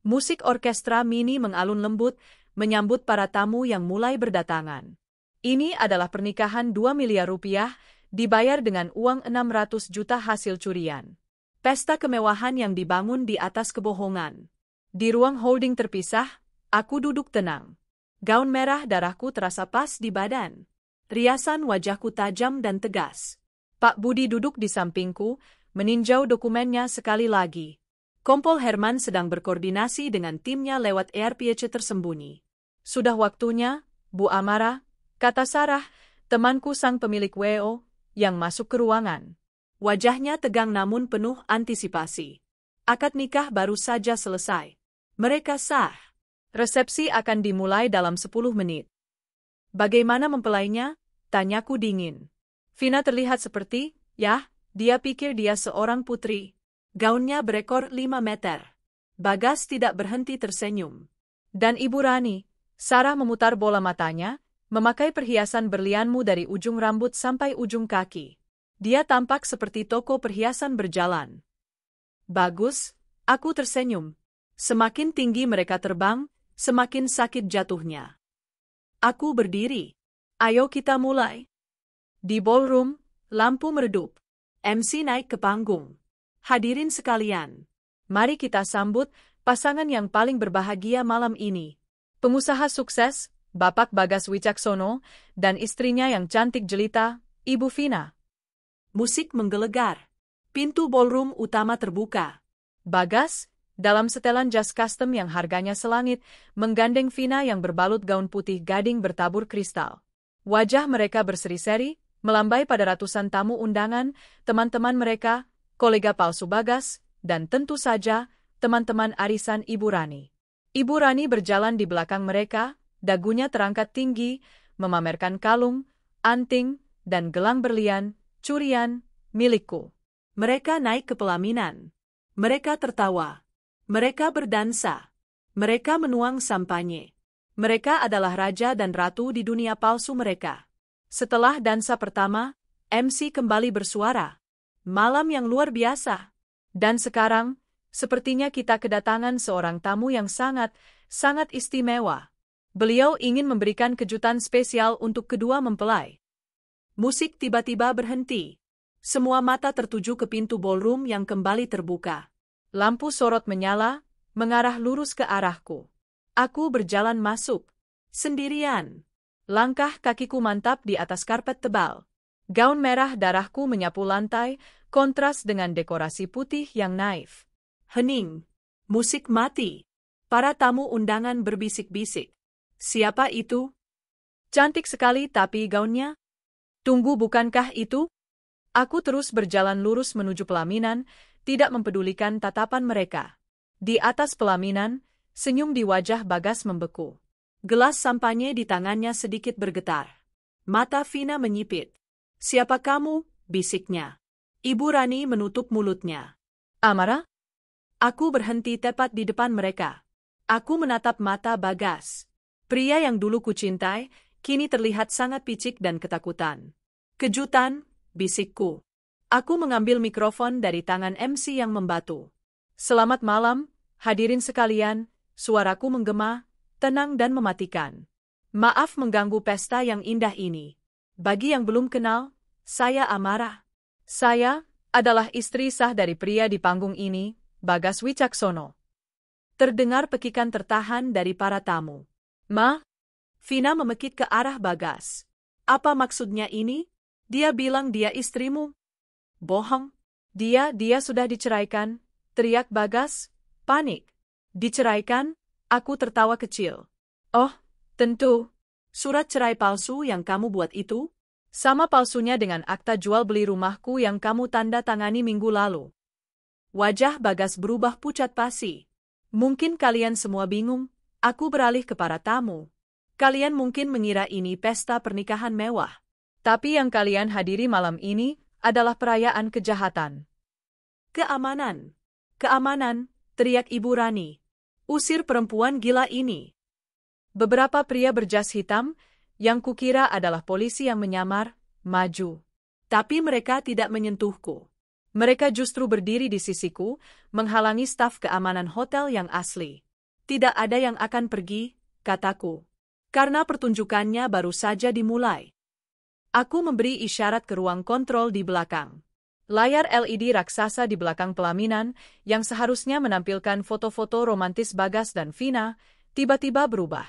Musik orkestra mini mengalun lembut, menyambut para tamu yang mulai berdatangan. Ini adalah pernikahan 2 miliar rupiah, dibayar dengan uang 600 juta hasil curian. Pesta kemewahan yang dibangun di atas kebohongan. Di ruang holding terpisah, aku duduk tenang. Gaun merah darahku terasa pas di badan. Riasan wajahku tajam dan tegas. Pak Budi duduk di sampingku, meninjau dokumennya sekali lagi. Kompol Herman sedang berkoordinasi dengan timnya lewat ERPC tersembunyi. Sudah waktunya, Bu Amara, kata Sarah, temanku sang pemilik WO, yang masuk ke ruangan. Wajahnya tegang namun penuh antisipasi. Akad nikah baru saja selesai. Mereka sah. Resepsi akan dimulai dalam 10 menit. Bagaimana mempelainya? Tanyaku dingin. Vina terlihat seperti, dia pikir dia seorang putri. Gaunnya berekor 5 meter. Bagas tidak berhenti tersenyum. Dan Ibu Rani, Sarah memutar bola matanya, memakai perhiasan berlianmu dari ujung rambut sampai ujung kaki. Dia tampak seperti toko perhiasan berjalan. Bagus, aku tersenyum. Semakin tinggi mereka terbang, semakin sakit jatuhnya. Aku berdiri. Ayo kita mulai. Di ballroom, lampu meredup. MC naik ke panggung. Hadirin sekalian, mari kita sambut pasangan yang paling berbahagia malam ini. Pengusaha sukses, Bapak Bagas Wicaksono, dan istrinya yang cantik jelita, Ibu Vina. Musik menggelegar. Pintu ballroom utama terbuka. Bagas, dalam setelan jas custom yang harganya selangit, menggandeng Vina yang berbalut gaun putih gading bertabur kristal. Wajah mereka berseri-seri, melambai pada ratusan tamu undangan, teman-teman mereka, kolega palsu Bagas, dan tentu saja, teman-teman arisan Ibu Rani. Ibu Rani berjalan di belakang mereka, dagunya terangkat tinggi, memamerkan kalung, anting, dan gelang berlian, curian, milikku. Mereka naik ke pelaminan. Mereka tertawa. Mereka berdansa. Mereka menuang sampanye. Mereka adalah raja dan ratu di dunia palsu mereka. Setelah dansa pertama, MC kembali bersuara. Malam yang luar biasa. Dan sekarang, sepertinya kita kedatangan seorang tamu yang sangat istimewa. Beliau ingin memberikan kejutan spesial untuk kedua mempelai. Musik tiba-tiba berhenti. Semua mata tertuju ke pintu ballroom yang kembali terbuka. Lampu sorot menyala, mengarah lurus ke arahku. Aku berjalan masuk. Sendirian. Langkah kakiku mantap di atas karpet tebal. Gaun merah darahku menyapu lantai, kontras dengan dekorasi putih yang naif. Hening. Musik mati. Para tamu undangan berbisik-bisik. Siapa itu? Cantik sekali tapi gaunnya? Tunggu, bukankah itu? Aku terus berjalan lurus menuju pelaminan, tidak mempedulikan tatapan mereka. Di atas pelaminan, senyum di wajah Bagas membeku. Gelas sampanye di tangannya sedikit bergetar. Mata Vina menyipit. Siapa kamu? Bisiknya. Ibu Rani menutup mulutnya. Amarah? Aku berhenti tepat di depan mereka. Aku menatap mata Bagas. Pria yang dulu kucintai, kini terlihat sangat picik dan ketakutan. Kejutan, bisikku. Aku mengambil mikrofon dari tangan MC yang membatu. Selamat malam, hadirin sekalian, suaraku menggema, tenang dan mematikan. Maaf mengganggu pesta yang indah ini. Bagi yang belum kenal, saya Amarah. Saya adalah istri sah dari pria di panggung ini, Bagas Wicaksono. Terdengar pekikan tertahan dari para tamu. Ma? Vina memekik ke arah Bagas. Apa maksudnya ini? Dia bilang dia istrimu. Bohong. Dia sudah diceraikan, teriak Bagas, panik. Diceraikan? Aku tertawa kecil. Oh, tentu. Surat cerai palsu yang kamu buat itu? Sama palsunya dengan akta jual beli rumahku yang kamu tanda tangani minggu lalu. Wajah Bagas berubah pucat pasi. Mungkin kalian semua bingung, aku beralih ke para tamu. Kalian mungkin mengira ini pesta pernikahan mewah. Tapi yang kalian hadiri malam ini adalah perayaan kejahatan. Keamanan. Keamanan, teriak Ibu Rani. Usir perempuan gila ini. Beberapa pria berjas hitam, yang kukira adalah polisi yang menyamar, maju. Tapi mereka tidak menyentuhku. Mereka justru berdiri di sisiku, menghalangi staf keamanan hotel yang asli. Tidak ada yang akan pergi, kataku. Karena pertunjukannya baru saja dimulai. Aku memberi isyarat ke ruang kontrol di belakang. Layar LED raksasa di belakang pelaminan, yang seharusnya menampilkan foto-foto romantis Bagas dan Vina, tiba-tiba berubah.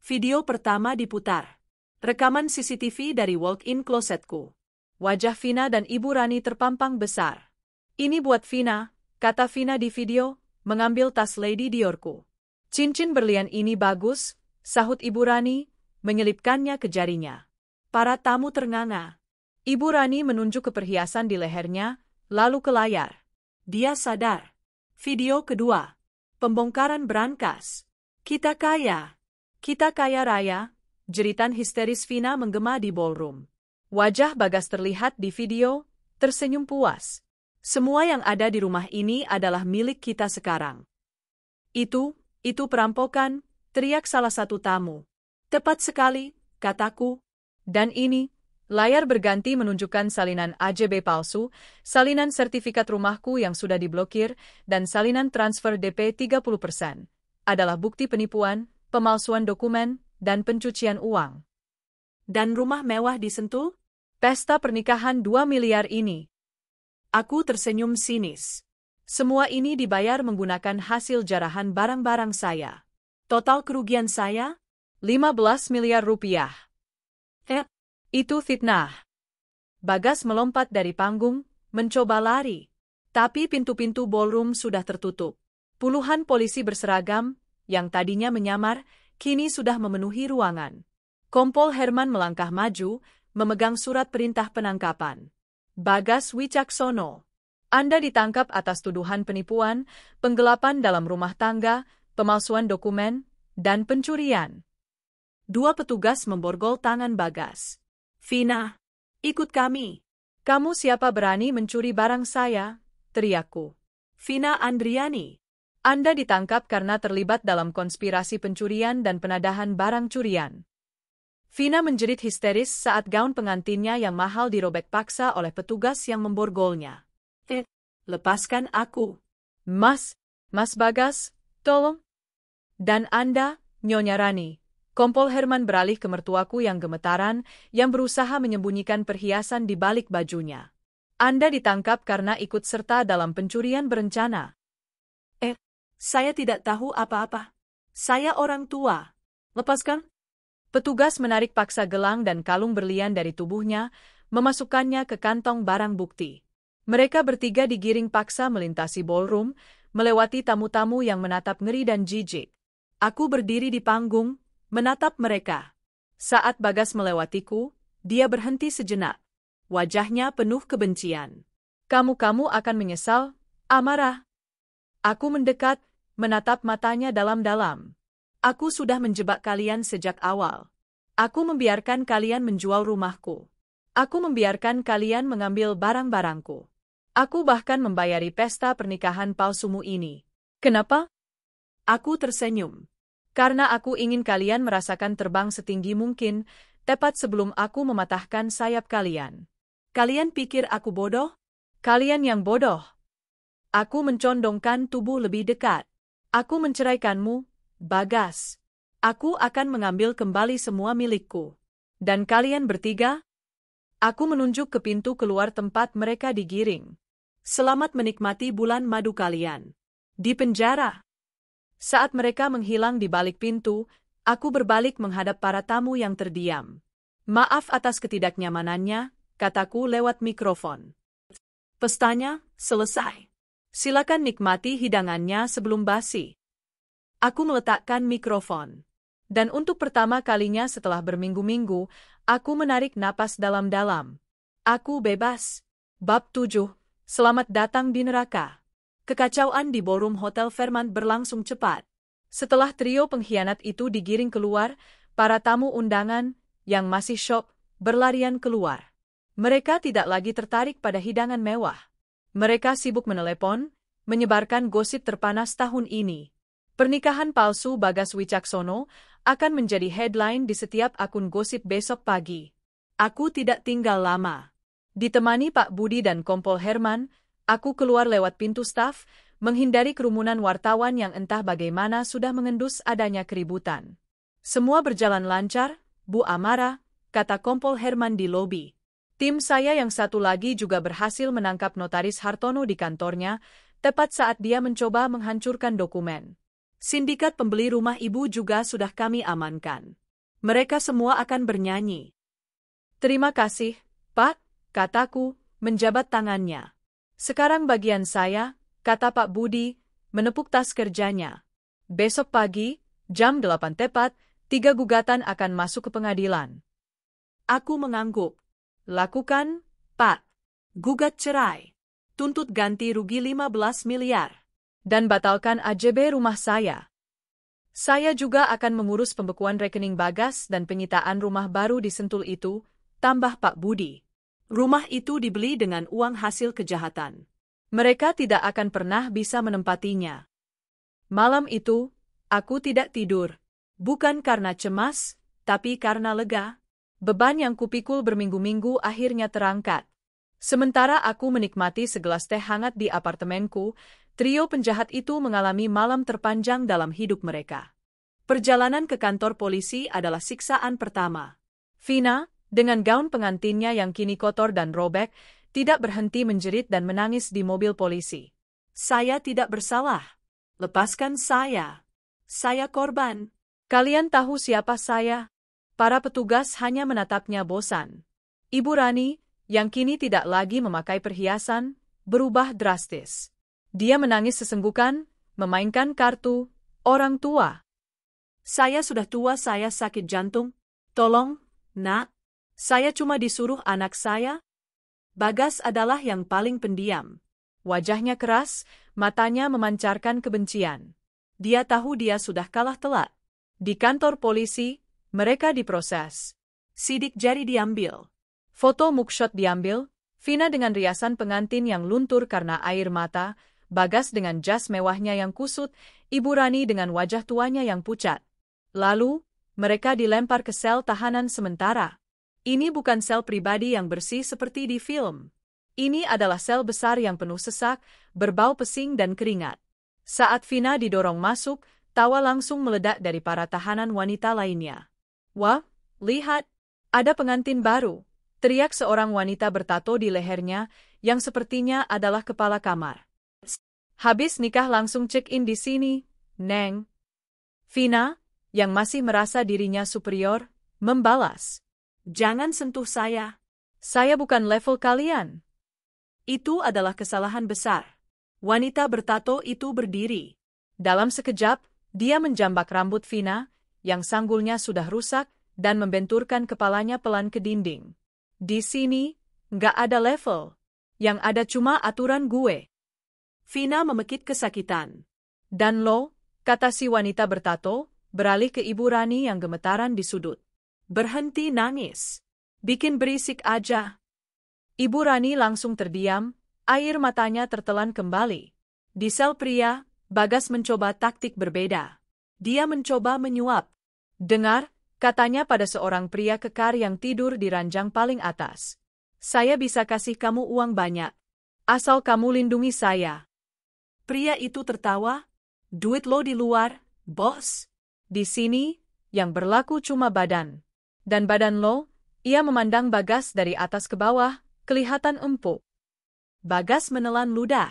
Video pertama diputar. Rekaman CCTV dari walk-in klosetku. Wajah Vina dan Ibu Rani terpampang besar. Ini buat Vina, kata Vina di video, mengambil tas Lady Diorku. Cincin berlian ini bagus, sahut Ibu Rani, menyelipkannya ke jarinya. Para tamu ternganga. Ibu Rani menunjuk ke perhiasan di lehernya, lalu ke layar. Dia sadar. Video kedua. Pembongkaran berangkas. Kita kaya. Kita kaya raya. Jeritan histeris Vina menggema di ballroom. Wajah Bagas terlihat di video, tersenyum puas. Semua yang ada di rumah ini adalah milik kita sekarang. Itu perampokan, teriak salah satu tamu. Tepat sekali, kataku. Dan ini, layar berganti menunjukkan salinan AJB palsu, salinan sertifikat rumahku yang sudah diblokir, dan salinan transfer DP 30%. Adalah bukti penipuan, pemalsuan dokumen, dan pencucian uang. Dan rumah mewah disentuh? Pesta pernikahan 2 miliar ini. Aku tersenyum sinis. Semua ini dibayar menggunakan hasil jarahan barang-barang saya. Total kerugian saya? 15 miliar rupiah. Itu fitnah. Bagas melompat dari panggung, mencoba lari. Tapi pintu-pintu ballroom sudah tertutup. Puluhan polisi berseragam, yang tadinya menyamar, kini sudah memenuhi ruangan. Kompol Herman melangkah maju, memegang surat perintah penangkapan. Bagas Wicaksono. Anda ditangkap atas tuduhan penipuan, penggelapan dalam rumah tangga, pemalsuan dokumen, dan pencurian. Dua petugas memborgol tangan Bagas. Vina, ikut kami. Kamu siapa berani mencuri barang saya? Teriakku. Vina Andriani. Anda ditangkap karena terlibat dalam konspirasi pencurian dan penadahan barang curian. Vina menjerit histeris saat gaun pengantinnya yang mahal dirobek paksa oleh petugas yang memborgolnya. Lepaskan aku. Mas Bagas, tolong. Dan Anda, Nyonya Rani. Kompol Herman beralih ke mertuaku yang gemetaran, yang berusaha menyembunyikan perhiasan di balik bajunya. Anda ditangkap karena ikut serta dalam pencurian berencana. Saya tidak tahu apa-apa. Saya orang tua. Lepaskan. Petugas menarik paksa gelang dan kalung berlian dari tubuhnya, memasukkannya ke kantong barang bukti. Mereka bertiga digiring paksa melintasi ballroom, melewati tamu-tamu yang menatap ngeri dan jijik. Aku berdiri di panggung, menatap mereka. Saat Bagas melewatiku, dia berhenti sejenak. Wajahnya penuh kebencian. Kamu akan menyesal, Amarah. Aku mendekat, menatap matanya dalam-dalam. Aku sudah menjebak kalian sejak awal. Aku membiarkan kalian menjual rumahku. Aku membiarkan kalian mengambil barang-barangku. Aku bahkan membayari pesta pernikahan palsumu ini. Kenapa? Aku tersenyum. Karena aku ingin kalian merasakan terbang setinggi mungkin, tepat sebelum aku mematahkan sayap kalian. Kalian pikir aku bodoh? Kalian yang bodoh. Aku mencondongkan tubuh lebih dekat. Aku menceraikanmu, Bagas. Aku akan mengambil kembali semua milikku. Dan kalian bertiga? Aku menunjuk ke pintu keluar tempat mereka digiring. Selamat menikmati bulan madu kalian. Di penjara. Saat mereka menghilang di balik pintu, aku berbalik menghadap para tamu yang terdiam. Maaf atas ketidaknyamanannya, kataku lewat mikrofon. Pestanya selesai. Silakan nikmati hidangannya sebelum basi. Aku meletakkan mikrofon. Dan untuk pertama kalinya setelah berminggu-minggu, aku menarik napas dalam-dalam. Aku bebas. Bab 7. Selamat datang di neraka. Kekacauan di ballroom Hotel Fairmont berlangsung cepat. Setelah trio pengkhianat itu digiring keluar, para tamu undangan, yang masih syok, berlarian keluar. Mereka tidak lagi tertarik pada hidangan mewah. Mereka sibuk menelepon, menyebarkan gosip terpanas tahun ini. Pernikahan palsu Bagas Wicaksono akan menjadi headline di setiap akun gosip besok pagi. Aku tidak tinggal lama. Ditemani Pak Budi dan Kompol Herman, aku keluar lewat pintu staf, menghindari kerumunan wartawan yang entah bagaimana sudah mengendus adanya keributan. Semua berjalan lancar, Bu Amara, kata Kompol Herman di lobi. Tim saya yang satu lagi juga berhasil menangkap Notaris Hartono di kantornya, tepat saat dia mencoba menghancurkan dokumen. Sindikat pembeli rumah ibu juga sudah kami amankan. Mereka semua akan bernyanyi. Terima kasih, Pak, kataku, menjabat tangannya. Sekarang bagian saya, kata Pak Budi, menepuk tas kerjanya. Besok pagi, jam 8 tepat, 3 gugatan akan masuk ke pengadilan. Aku mengangguk. Lakukan, Pak. Gugat cerai. Tuntut ganti rugi 15 miliar. Dan batalkan AJB rumah saya. Saya juga akan mengurus pembekuan rekening Bagas dan penyitaan rumah baru di Sentul itu, tambah Pak Budi. Rumah itu dibeli dengan uang hasil kejahatan. Mereka tidak akan pernah bisa menempatinya. Malam itu, aku tidak tidur. Bukan karena cemas, tapi karena lega. Beban yang kupikul berminggu-minggu akhirnya terangkat. Sementara aku menikmati segelas teh hangat di apartemenku, trio penjahat itu mengalami malam terpanjang dalam hidup mereka. Perjalanan ke kantor polisi adalah siksaan pertama. Vina, dengan gaun pengantinnya yang kini kotor dan robek, tidak berhenti menjerit dan menangis di mobil polisi. Saya tidak bersalah. Lepaskan saya. Saya korban. Kalian tahu siapa saya? Para petugas hanya menatapnya bosan. Ibu Rani, yang kini tidak lagi memakai perhiasan, berubah drastis. Dia menangis sesenggukan, memainkan kartu, orang tua. Saya sudah tua, saya sakit jantung. Tolong, Nak. Saya cuma disuruh anak saya. Bagas adalah yang paling pendiam. Wajahnya keras, matanya memancarkan kebencian. Dia tahu dia sudah kalah telak. Di kantor polisi, mereka diproses. Sidik jari diambil. Foto mugshot diambil, Vina dengan riasan pengantin yang luntur karena air mata, Bagas dengan jas mewahnya yang kusut, Ibu Rani dengan wajah tuanya yang pucat. Lalu, mereka dilempar ke sel tahanan sementara. Ini bukan sel pribadi yang bersih seperti di film. Ini adalah sel besar yang penuh sesak, berbau pesing dan keringat. Saat Vina didorong masuk, tawa langsung meledak dari para tahanan wanita lainnya. Wah, lihat, ada pengantin baru. Teriak seorang wanita bertato di lehernya, yang sepertinya adalah kepala kamar. Habis nikah langsung check-in di sini, Neng. Vina, yang masih merasa dirinya superior, membalas. Jangan sentuh saya. Saya bukan level kalian. Itu adalah kesalahan besar. Wanita bertato itu berdiri. Dalam sekejap, dia menjambak rambut Vina, yang sanggulnya sudah rusak, dan membenturkan kepalanya pelan ke dinding. Di sini, nggak ada level. Yang ada cuma aturan gue. Vina memekik kesakitan. Dan lo, kata si wanita bertato, beralih ke Ibu Rani yang gemetaran di sudut. Berhenti nangis. Bikin berisik aja. Ibu Rani langsung terdiam, air matanya tertelan kembali. Di sel pria, Bagas mencoba taktik berbeda. Dia mencoba menyuap. Dengar, katanya pada seorang pria kekar yang tidur di ranjang paling atas. Saya bisa kasih kamu uang banyak. Asal kamu lindungi saya. Pria itu tertawa. Duit lo di luar, bos. Di sini, yang berlaku cuma badan. Dan badan lo, ia memandang Bagas dari atas ke bawah, kelihatan empuk. Bagas menelan ludah.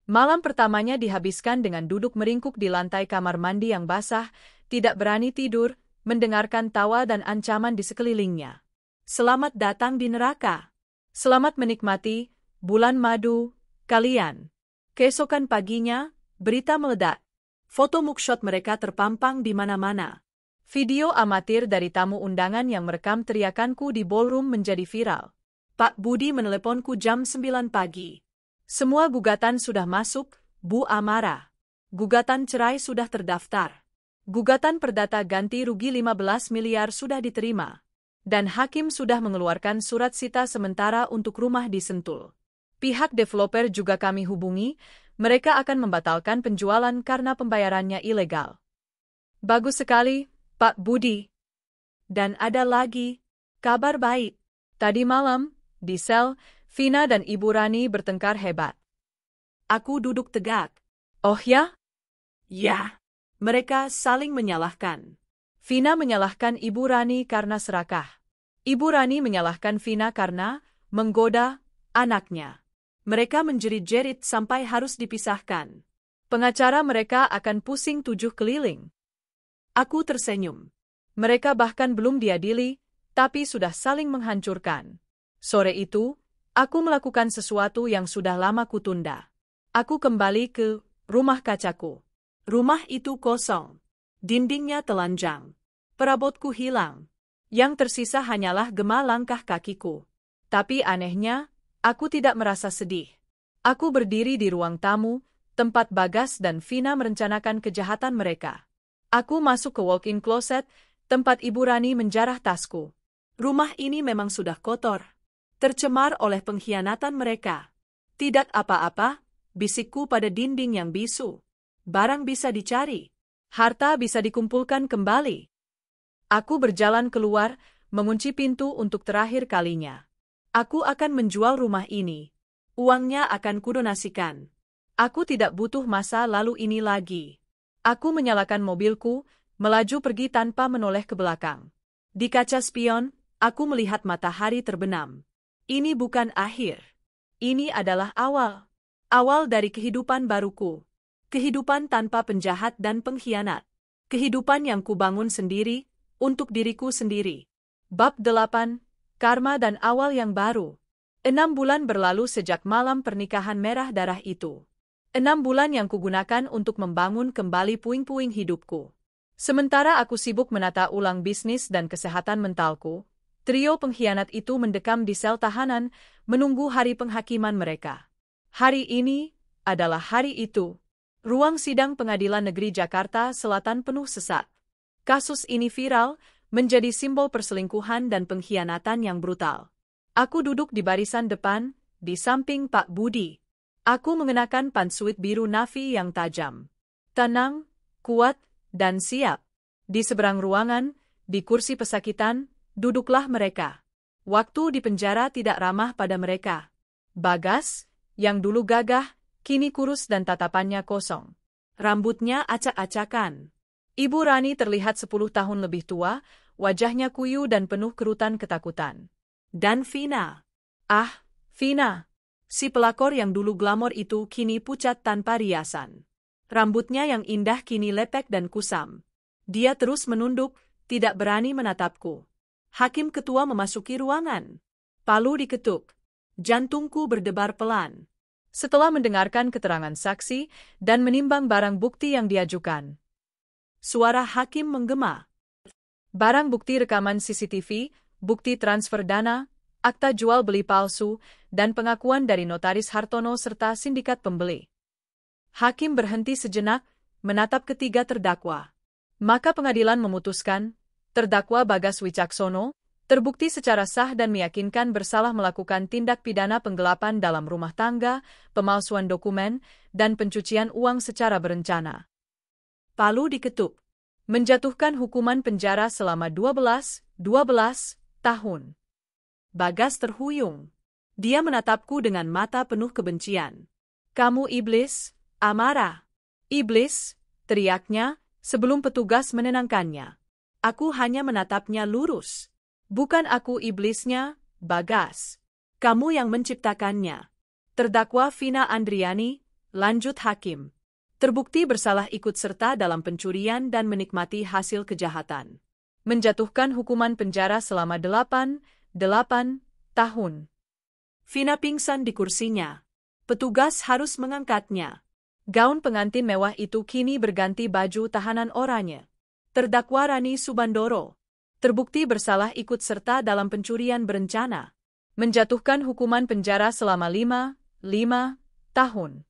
Malam pertamanya dihabiskan dengan duduk meringkuk di lantai kamar mandi yang basah, tidak berani tidur, mendengarkan tawa dan ancaman di sekelilingnya. Selamat datang di neraka. Selamat menikmati bulan madu kalian. Keesokan paginya, berita meledak. Foto mugshot mereka terpampang di mana-mana. Video amatir dari tamu undangan yang merekam teriakanku di ballroom menjadi viral. Pak Budi meneleponku jam 9 pagi. Semua gugatan sudah masuk, Bu Amara. Gugatan cerai sudah terdaftar. Gugatan perdata ganti rugi 15 miliar sudah diterima. Dan hakim sudah mengeluarkan surat sita sementara untuk rumah di Sentul. Pihak developer juga kami hubungi, mereka akan membatalkan penjualan karena pembayarannya ilegal. Bagus sekali, Pak Budi. Dan ada lagi, kabar baik. Tadi malam, di sel, Vina dan Ibu Rani bertengkar hebat. Aku duduk tegak. Oh ya? Ya. Mereka saling menyalahkan. Vina menyalahkan Ibu Rani karena serakah. Ibu Rani menyalahkan Vina karena menggoda anaknya. Mereka menjerit-jerit sampai harus dipisahkan. Pengacara mereka akan pusing 7 keliling. Aku tersenyum. Mereka bahkan belum diadili, tapi sudah saling menghancurkan. Sore itu, aku melakukan sesuatu yang sudah lama kutunda. Aku kembali ke rumah kacaku. Rumah itu kosong. Dindingnya telanjang. Perabotku hilang. Yang tersisa hanyalah gema langkah kakiku. Tapi anehnya, aku tidak merasa sedih. Aku berdiri di ruang tamu, tempat Bagas dan Vina merencanakan kejahatan mereka. Aku masuk ke walk-in closet, tempat Ibu Rani menjarah tasku. Rumah ini memang sudah kotor. Tercemar oleh pengkhianatan mereka. Tidak apa-apa, bisikku pada dinding yang bisu. Barang bisa dicari. Harta bisa dikumpulkan kembali. Aku berjalan keluar, mengunci pintu untuk terakhir kalinya. Aku akan menjual rumah ini. Uangnya akan kudonasikan. Aku tidak butuh masa lalu ini lagi. Aku menyalakan mobilku, melaju pergi tanpa menoleh ke belakang. Di kaca spion, aku melihat matahari terbenam. Ini bukan akhir. Ini adalah awal. Awal dari kehidupan baruku. Kehidupan tanpa penjahat dan pengkhianat. Kehidupan yang kubangun sendiri, untuk diriku sendiri. Bab 8, Karma dan Awal yang Baru. 6 bulan berlalu sejak malam pernikahan merah darah itu. 6 bulan yang kugunakan untuk membangun kembali puing-puing hidupku. Sementara aku sibuk menata ulang bisnis dan kesehatan mentalku, trio pengkhianat itu mendekam di sel tahanan, menunggu hari penghakiman mereka. Hari ini adalah hari itu. Ruang sidang Pengadilan Negeri Jakarta Selatan penuh sesak. Kasus ini viral, menjadi simbol perselingkuhan dan pengkhianatan yang brutal. Aku duduk di barisan depan, di samping Pak Budi. Aku mengenakan pantsuit biru navy yang tajam. Tenang, kuat, dan siap. Di seberang ruangan, di kursi pesakitan, duduklah mereka. Waktu di penjara tidak ramah pada mereka. Bagas, yang dulu gagah, kini kurus dan tatapannya kosong. Rambutnya acak-acakan. Ibu Rani terlihat 10 tahun lebih tua, wajahnya kuyu dan penuh kerutan ketakutan. Dan Vina. Ah, Vina. Si pelakor yang dulu glamor itu kini pucat tanpa riasan. Rambutnya yang indah kini lepek dan kusam. Dia terus menunduk, tidak berani menatapku. Hakim ketua memasuki ruangan. Palu diketuk. Jantungku berdebar pelan. Setelah mendengarkan keterangan saksi dan menimbang barang bukti yang diajukan, suara hakim menggema. Barang bukti rekaman CCTV, bukti transfer dana, akta jual beli palsu, dan pengakuan dari notaris Hartono serta sindikat pembeli. Hakim berhenti sejenak, menatap ketiga terdakwa. Maka pengadilan memutuskan, terdakwa Bagas Wicaksono, Terbukti secara sah dan meyakinkan bersalah melakukan tindak pidana penggelapan dalam rumah tangga, pemalsuan dokumen, dan pencucian uang secara berencana. Palu diketuk. Menjatuhkan hukuman penjara selama 12 tahun. Bagas terhuyung. Dia menatapku dengan mata penuh kebencian. Kamu iblis, Amara. Iblis, teriaknya, sebelum petugas menenangkannya. Aku hanya menatapnya lurus. Bukan aku iblisnya, Bagas. Kamu yang menciptakannya. Terdakwa Vina Andriani, lanjut hakim. Terbukti bersalah ikut serta dalam pencurian dan menikmati hasil kejahatan. Menjatuhkan hukuman penjara selama 8 tahun. Vina pingsan di kursinya. Petugas harus mengangkatnya. Gaun pengantin mewah itu kini berganti baju tahanan oranye. Terdakwa Rani Subandoro. Terbukti bersalah ikut serta dalam pencurian berencana. Menjatuhkan hukuman penjara selama 5 tahun.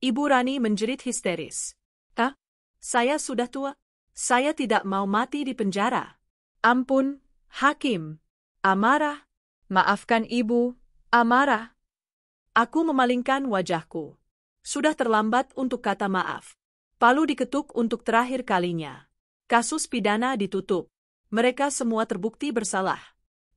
Ibu Rani menjerit histeris. Saya sudah tua. Saya tidak mau mati di penjara. Ampun, hakim. Amara. Maafkan ibu, Amara. Aku memalingkan wajahku. Sudah terlambat untuk kata maaf. Palu diketuk untuk terakhir kalinya. Kasus pidana ditutup. Mereka semua terbukti bersalah.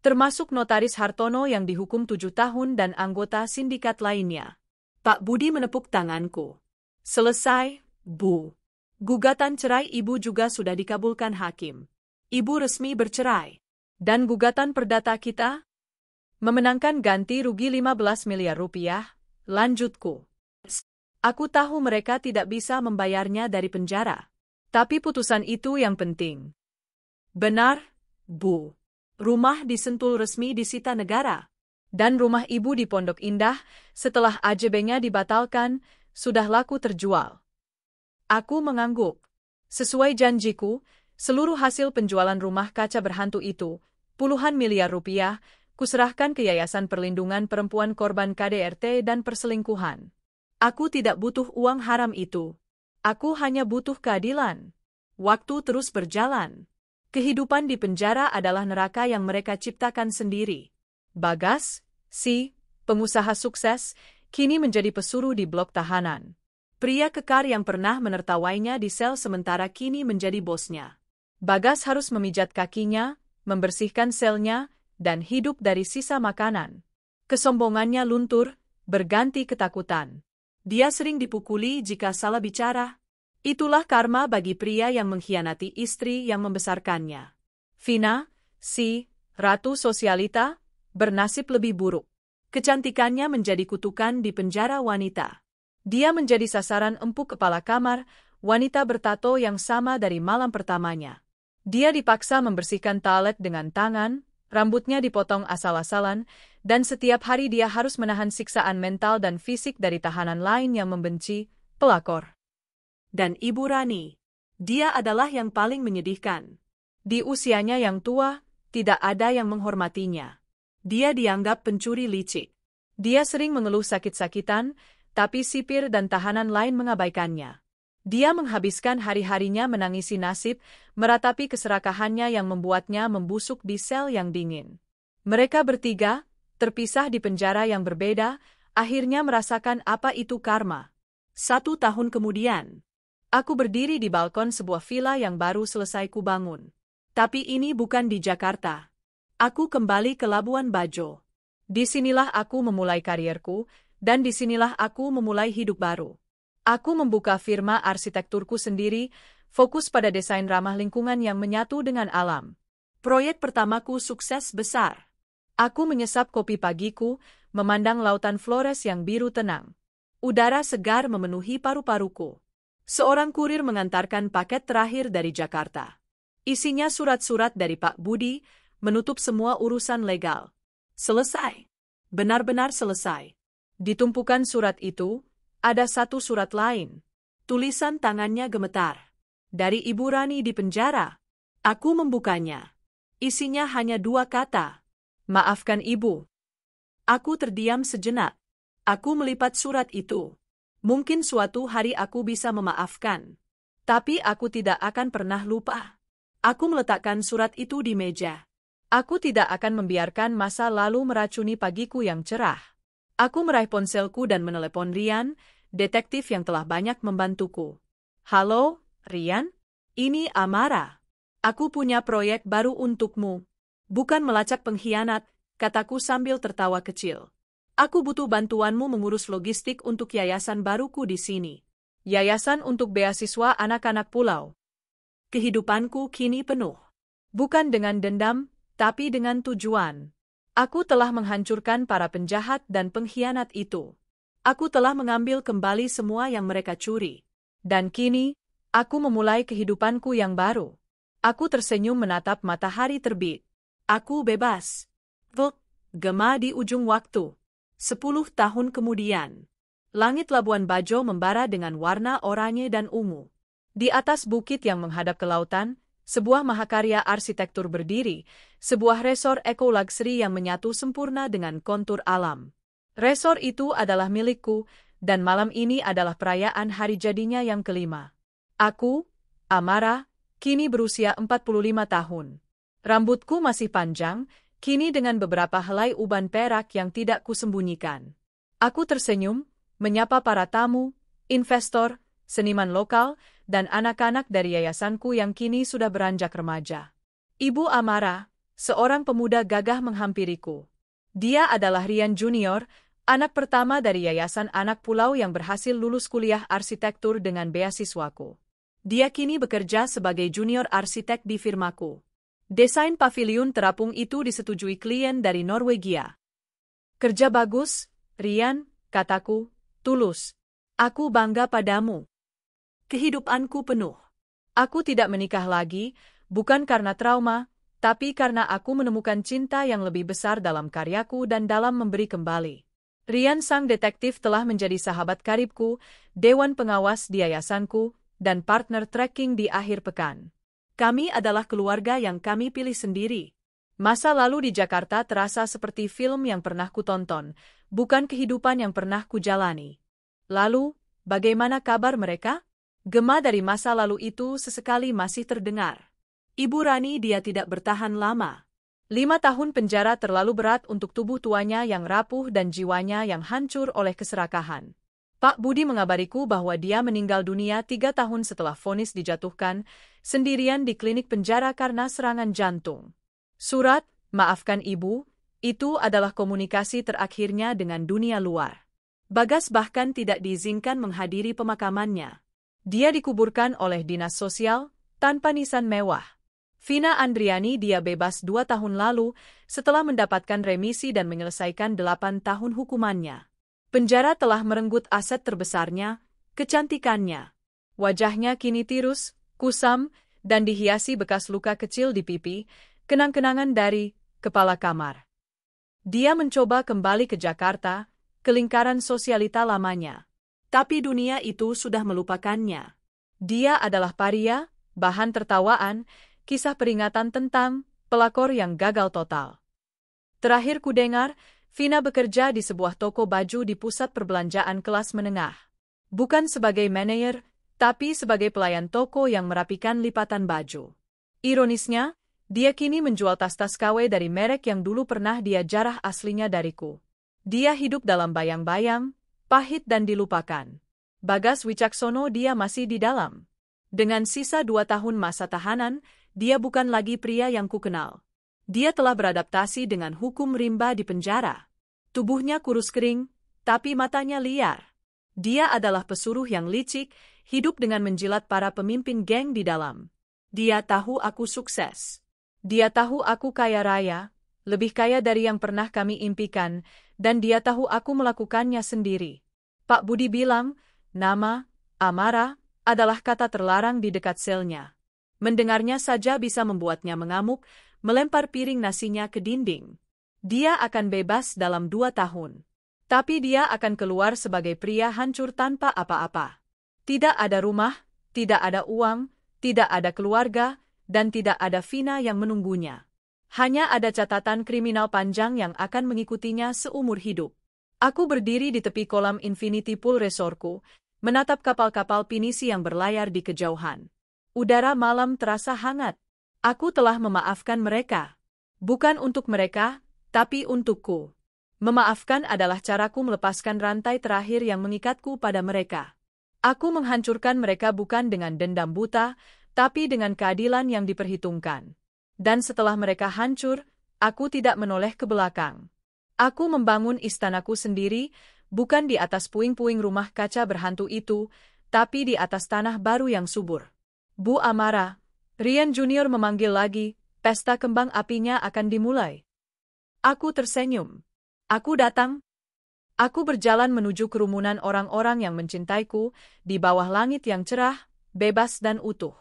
Termasuk Notaris Hartono yang dihukum 7 tahun dan anggota sindikat lainnya. Pak Budi menepuk tanganku. Selesai, Bu. Gugatan cerai ibu juga sudah dikabulkan hakim. Ibu resmi bercerai. Dan gugatan perdata kita? Memenangkan ganti rugi 15 miliar rupiah, lanjutku. Aku tahu mereka tidak bisa membayarnya dari penjara. Tapi putusan itu yang penting. Benar, Bu. Rumah di Sentul resmi disita negara. Dan rumah ibu di Pondok Indah, setelah AJB-nya dibatalkan, sudah laku terjual. Aku mengangguk. Sesuai janjiku, seluruh hasil penjualan rumah kaca berhantu itu, puluhan miliar rupiah, kuserahkan ke Yayasan Perlindungan Perempuan Korban KDRT dan Perselingkuhan. Aku tidak butuh uang haram itu. Aku hanya butuh keadilan. Waktu terus berjalan. Kehidupan di penjara adalah neraka yang mereka ciptakan sendiri. Bagas, si pengusaha sukses, kini menjadi pesuruh di blok tahanan. Pria kekar yang pernah menertawainya di sel sementara kini menjadi bosnya. Bagas harus memijat kakinya, membersihkan selnya, dan hidup dari sisa makanan. Kesombongannya luntur, berganti ketakutan. Dia sering dipukuli jika salah bicara. Itulah karma bagi pria yang mengkhianati istri yang membesarkannya. Vina, si ratu sosialita, bernasib lebih buruk. Kecantikannya menjadi kutukan di penjara wanita. Dia menjadi sasaran empuk kepala kamar, wanita bertato yang sama dari malam pertamanya. Dia dipaksa membersihkan toilet dengan tangan, rambutnya dipotong asal-asalan, dan setiap hari dia harus menahan siksaan mental dan fisik dari tahanan lain yang membenci, pelakor. Dan Ibu Rani, dia adalah yang paling menyedihkan. Di usianya yang tua, tidak ada yang menghormatinya. Dia dianggap pencuri licik. Dia sering mengeluh sakit-sakitan, tapi sipir dan tahanan lain mengabaikannya. Dia menghabiskan hari-harinya menangisi nasib, meratapi keserakahannya yang membuatnya membusuk di sel yang dingin. Mereka bertiga, terpisah di penjara yang berbeda, akhirnya merasakan apa itu karma. 1 tahun kemudian, aku berdiri di balkon sebuah villa yang baru selesai kubangun. Tapi ini bukan di Jakarta. Aku kembali ke Labuan Bajo. Disinilah aku memulai karierku, dan disinilah aku memulai hidup baru. Aku membuka firma arsitekturku sendiri, fokus pada desain ramah lingkungan yang menyatu dengan alam. Proyek pertamaku sukses besar. Aku menyesap kopi pagiku, memandang lautan Flores yang biru tenang. Udara segar memenuhi paru-paruku. Seorang kurir mengantarkan paket terakhir dari Jakarta. Isinya surat-surat dari Pak Budi, menutup semua urusan legal. Selesai. Benar-benar selesai. Di tumpukan surat itu, ada satu surat lain. Tulisan tangannya gemetar. Dari Ibu Rani di penjara. Aku membukanya. Isinya hanya 2 kata. Maafkan Ibu. Aku terdiam sejenak. Aku melipat surat itu. Mungkin suatu hari aku bisa memaafkan. Tapi aku tidak akan pernah lupa. Aku meletakkan surat itu di meja. Aku tidak akan membiarkan masa lalu meracuni pagiku yang cerah. Aku meraih ponselku dan menelepon Rian, detektif yang telah banyak membantuku. Halo, Rian? Ini Amara. Aku punya proyek baru untukmu. Bukan melacak pengkhianat, kataku sambil tertawa kecil. Aku butuh bantuanmu mengurus logistik untuk yayasan baruku di sini. Yayasan untuk beasiswa anak-anak pulau. Kehidupanku kini penuh. Bukan dengan dendam, tapi dengan tujuan. Aku telah menghancurkan para penjahat dan pengkhianat itu. Aku telah mengambil kembali semua yang mereka curi. Dan kini, aku memulai kehidupanku yang baru. Aku tersenyum menatap matahari terbit. Aku bebas. Gema di ujung waktu. 10 tahun kemudian. Langit Labuan Bajo membara dengan warna oranye dan ungu. Di atas bukit yang menghadap ke lautan, sebuah mahakarya arsitektur berdiri, sebuah resor eko-luxury yang menyatu sempurna dengan kontur alam. Resor itu adalah milikku, dan malam ini adalah perayaan hari jadinya yang kelima. Aku, Amara, kini berusia 45 tahun. Rambutku masih panjang, kini dengan beberapa helai uban perak yang tidak kusembunyikan. Aku tersenyum, menyapa para tamu, investor, seniman lokal, dan anak-anak dari yayasanku yang kini sudah beranjak remaja. Ibu Amara, seorang pemuda gagah menghampiriku. Dia adalah Rian Junior, anak pertama dari yayasan anak pulau yang berhasil lulus kuliah arsitektur dengan beasiswaku. Dia kini bekerja sebagai junior arsitek di firmaku. Desain paviliun terapung itu disetujui klien dari Norwegia. Kerja bagus, Rian, kataku, tulus. Aku bangga padamu. Kehidupanku penuh. Aku tidak menikah lagi, bukan karena trauma, tapi karena aku menemukan cinta yang lebih besar dalam karyaku dan dalam memberi kembali. Rian sang detektif telah menjadi sahabat karibku, dewan pengawas di yayasanku, dan partner trekking di akhir pekan. Kami adalah keluarga yang kami pilih sendiri. Masa lalu di Jakarta terasa seperti film yang pernah kutonton, bukan kehidupan yang pernah kujalani. Lalu, bagaimana kabar mereka? Gema dari masa lalu itu sesekali masih terdengar. Ibu Rani dia tidak bertahan lama. 5 tahun penjara terlalu berat untuk tubuh tuanya yang rapuh dan jiwanya yang hancur oleh keserakahan. Pak Budi mengabariku bahwa dia meninggal dunia 3 tahun setelah vonis dijatuhkan, sendirian di klinik penjara karena serangan jantung. Surat, maafkan ibu, itu adalah komunikasi terakhirnya dengan dunia luar. Bagas bahkan tidak diizinkan menghadiri pemakamannya. Dia dikuburkan oleh dinas sosial, tanpa nisan mewah. Vina Andriani dia bebas 2 tahun lalu, setelah mendapatkan remisi dan menyelesaikan 8 tahun hukumannya. Penjara telah merenggut aset terbesarnya, kecantikannya. Wajahnya kini tirus, kusam, dan dihiasi bekas luka kecil di pipi, kenang-kenangan dari kepala kamar. Dia mencoba kembali ke Jakarta, ke lingkaran sosialita lamanya. Tapi dunia itu sudah melupakannya. Dia adalah paria, bahan tertawaan, kisah peringatan tentang pelakor yang gagal total. Terakhir kudengar, Vina bekerja di sebuah toko baju di pusat perbelanjaan kelas menengah. Bukan sebagai manajer, tapi sebagai pelayan toko yang merapikan lipatan baju. Ironisnya, dia kini menjual tas-tas KW dari merek yang dulu pernah dia jarah aslinya dariku. Dia hidup dalam bayang-bayang, pahit dan dilupakan. Bagas Wicaksono dia masih di dalam. Dengan sisa 2 tahun masa tahanan, dia bukan lagi pria yang kukenal. Dia telah beradaptasi dengan hukum rimba di penjara. Tubuhnya kurus kering, tapi matanya liar. Dia adalah pesuruh yang licik, hidup dengan menjilat para pemimpin geng di dalam. Dia tahu aku sukses. Dia tahu aku kaya raya, lebih kaya dari yang pernah kami impikan, dan dia tahu aku melakukannya sendiri. Pak Budi bilang, nama, Amara, adalah kata terlarang di dekat selnya. Mendengarnya saja bisa membuatnya mengamuk, melempar piring nasinya ke dinding. Dia akan bebas dalam 2 tahun. Tapi dia akan keluar sebagai pria hancur tanpa apa-apa. Tidak ada rumah, tidak ada uang, tidak ada keluarga, dan tidak ada Vina yang menunggunya. Hanya ada catatan kriminal panjang yang akan mengikutinya seumur hidup. Aku berdiri di tepi kolam Infinity Pool resortku, menatap kapal-kapal pinisi yang berlayar di kejauhan. Udara malam terasa hangat. Aku telah memaafkan mereka. Bukan untuk mereka, tapi untukku. Memaafkan adalah caraku melepaskan rantai terakhir yang mengikatku pada mereka. Aku menghancurkan mereka bukan dengan dendam buta, tapi dengan keadilan yang diperhitungkan. Dan setelah mereka hancur, aku tidak menoleh ke belakang. Aku membangun istanaku sendiri, bukan di atas puing-puing rumah kaca berhantu itu, tapi di atas tanah baru yang subur. Bu Amara, Rian Junior memanggil lagi, pesta kembang apinya akan dimulai. Aku tersenyum. Aku datang. Aku berjalan menuju kerumunan orang-orang yang mencintaiku, di bawah langit yang cerah, bebas dan utuh.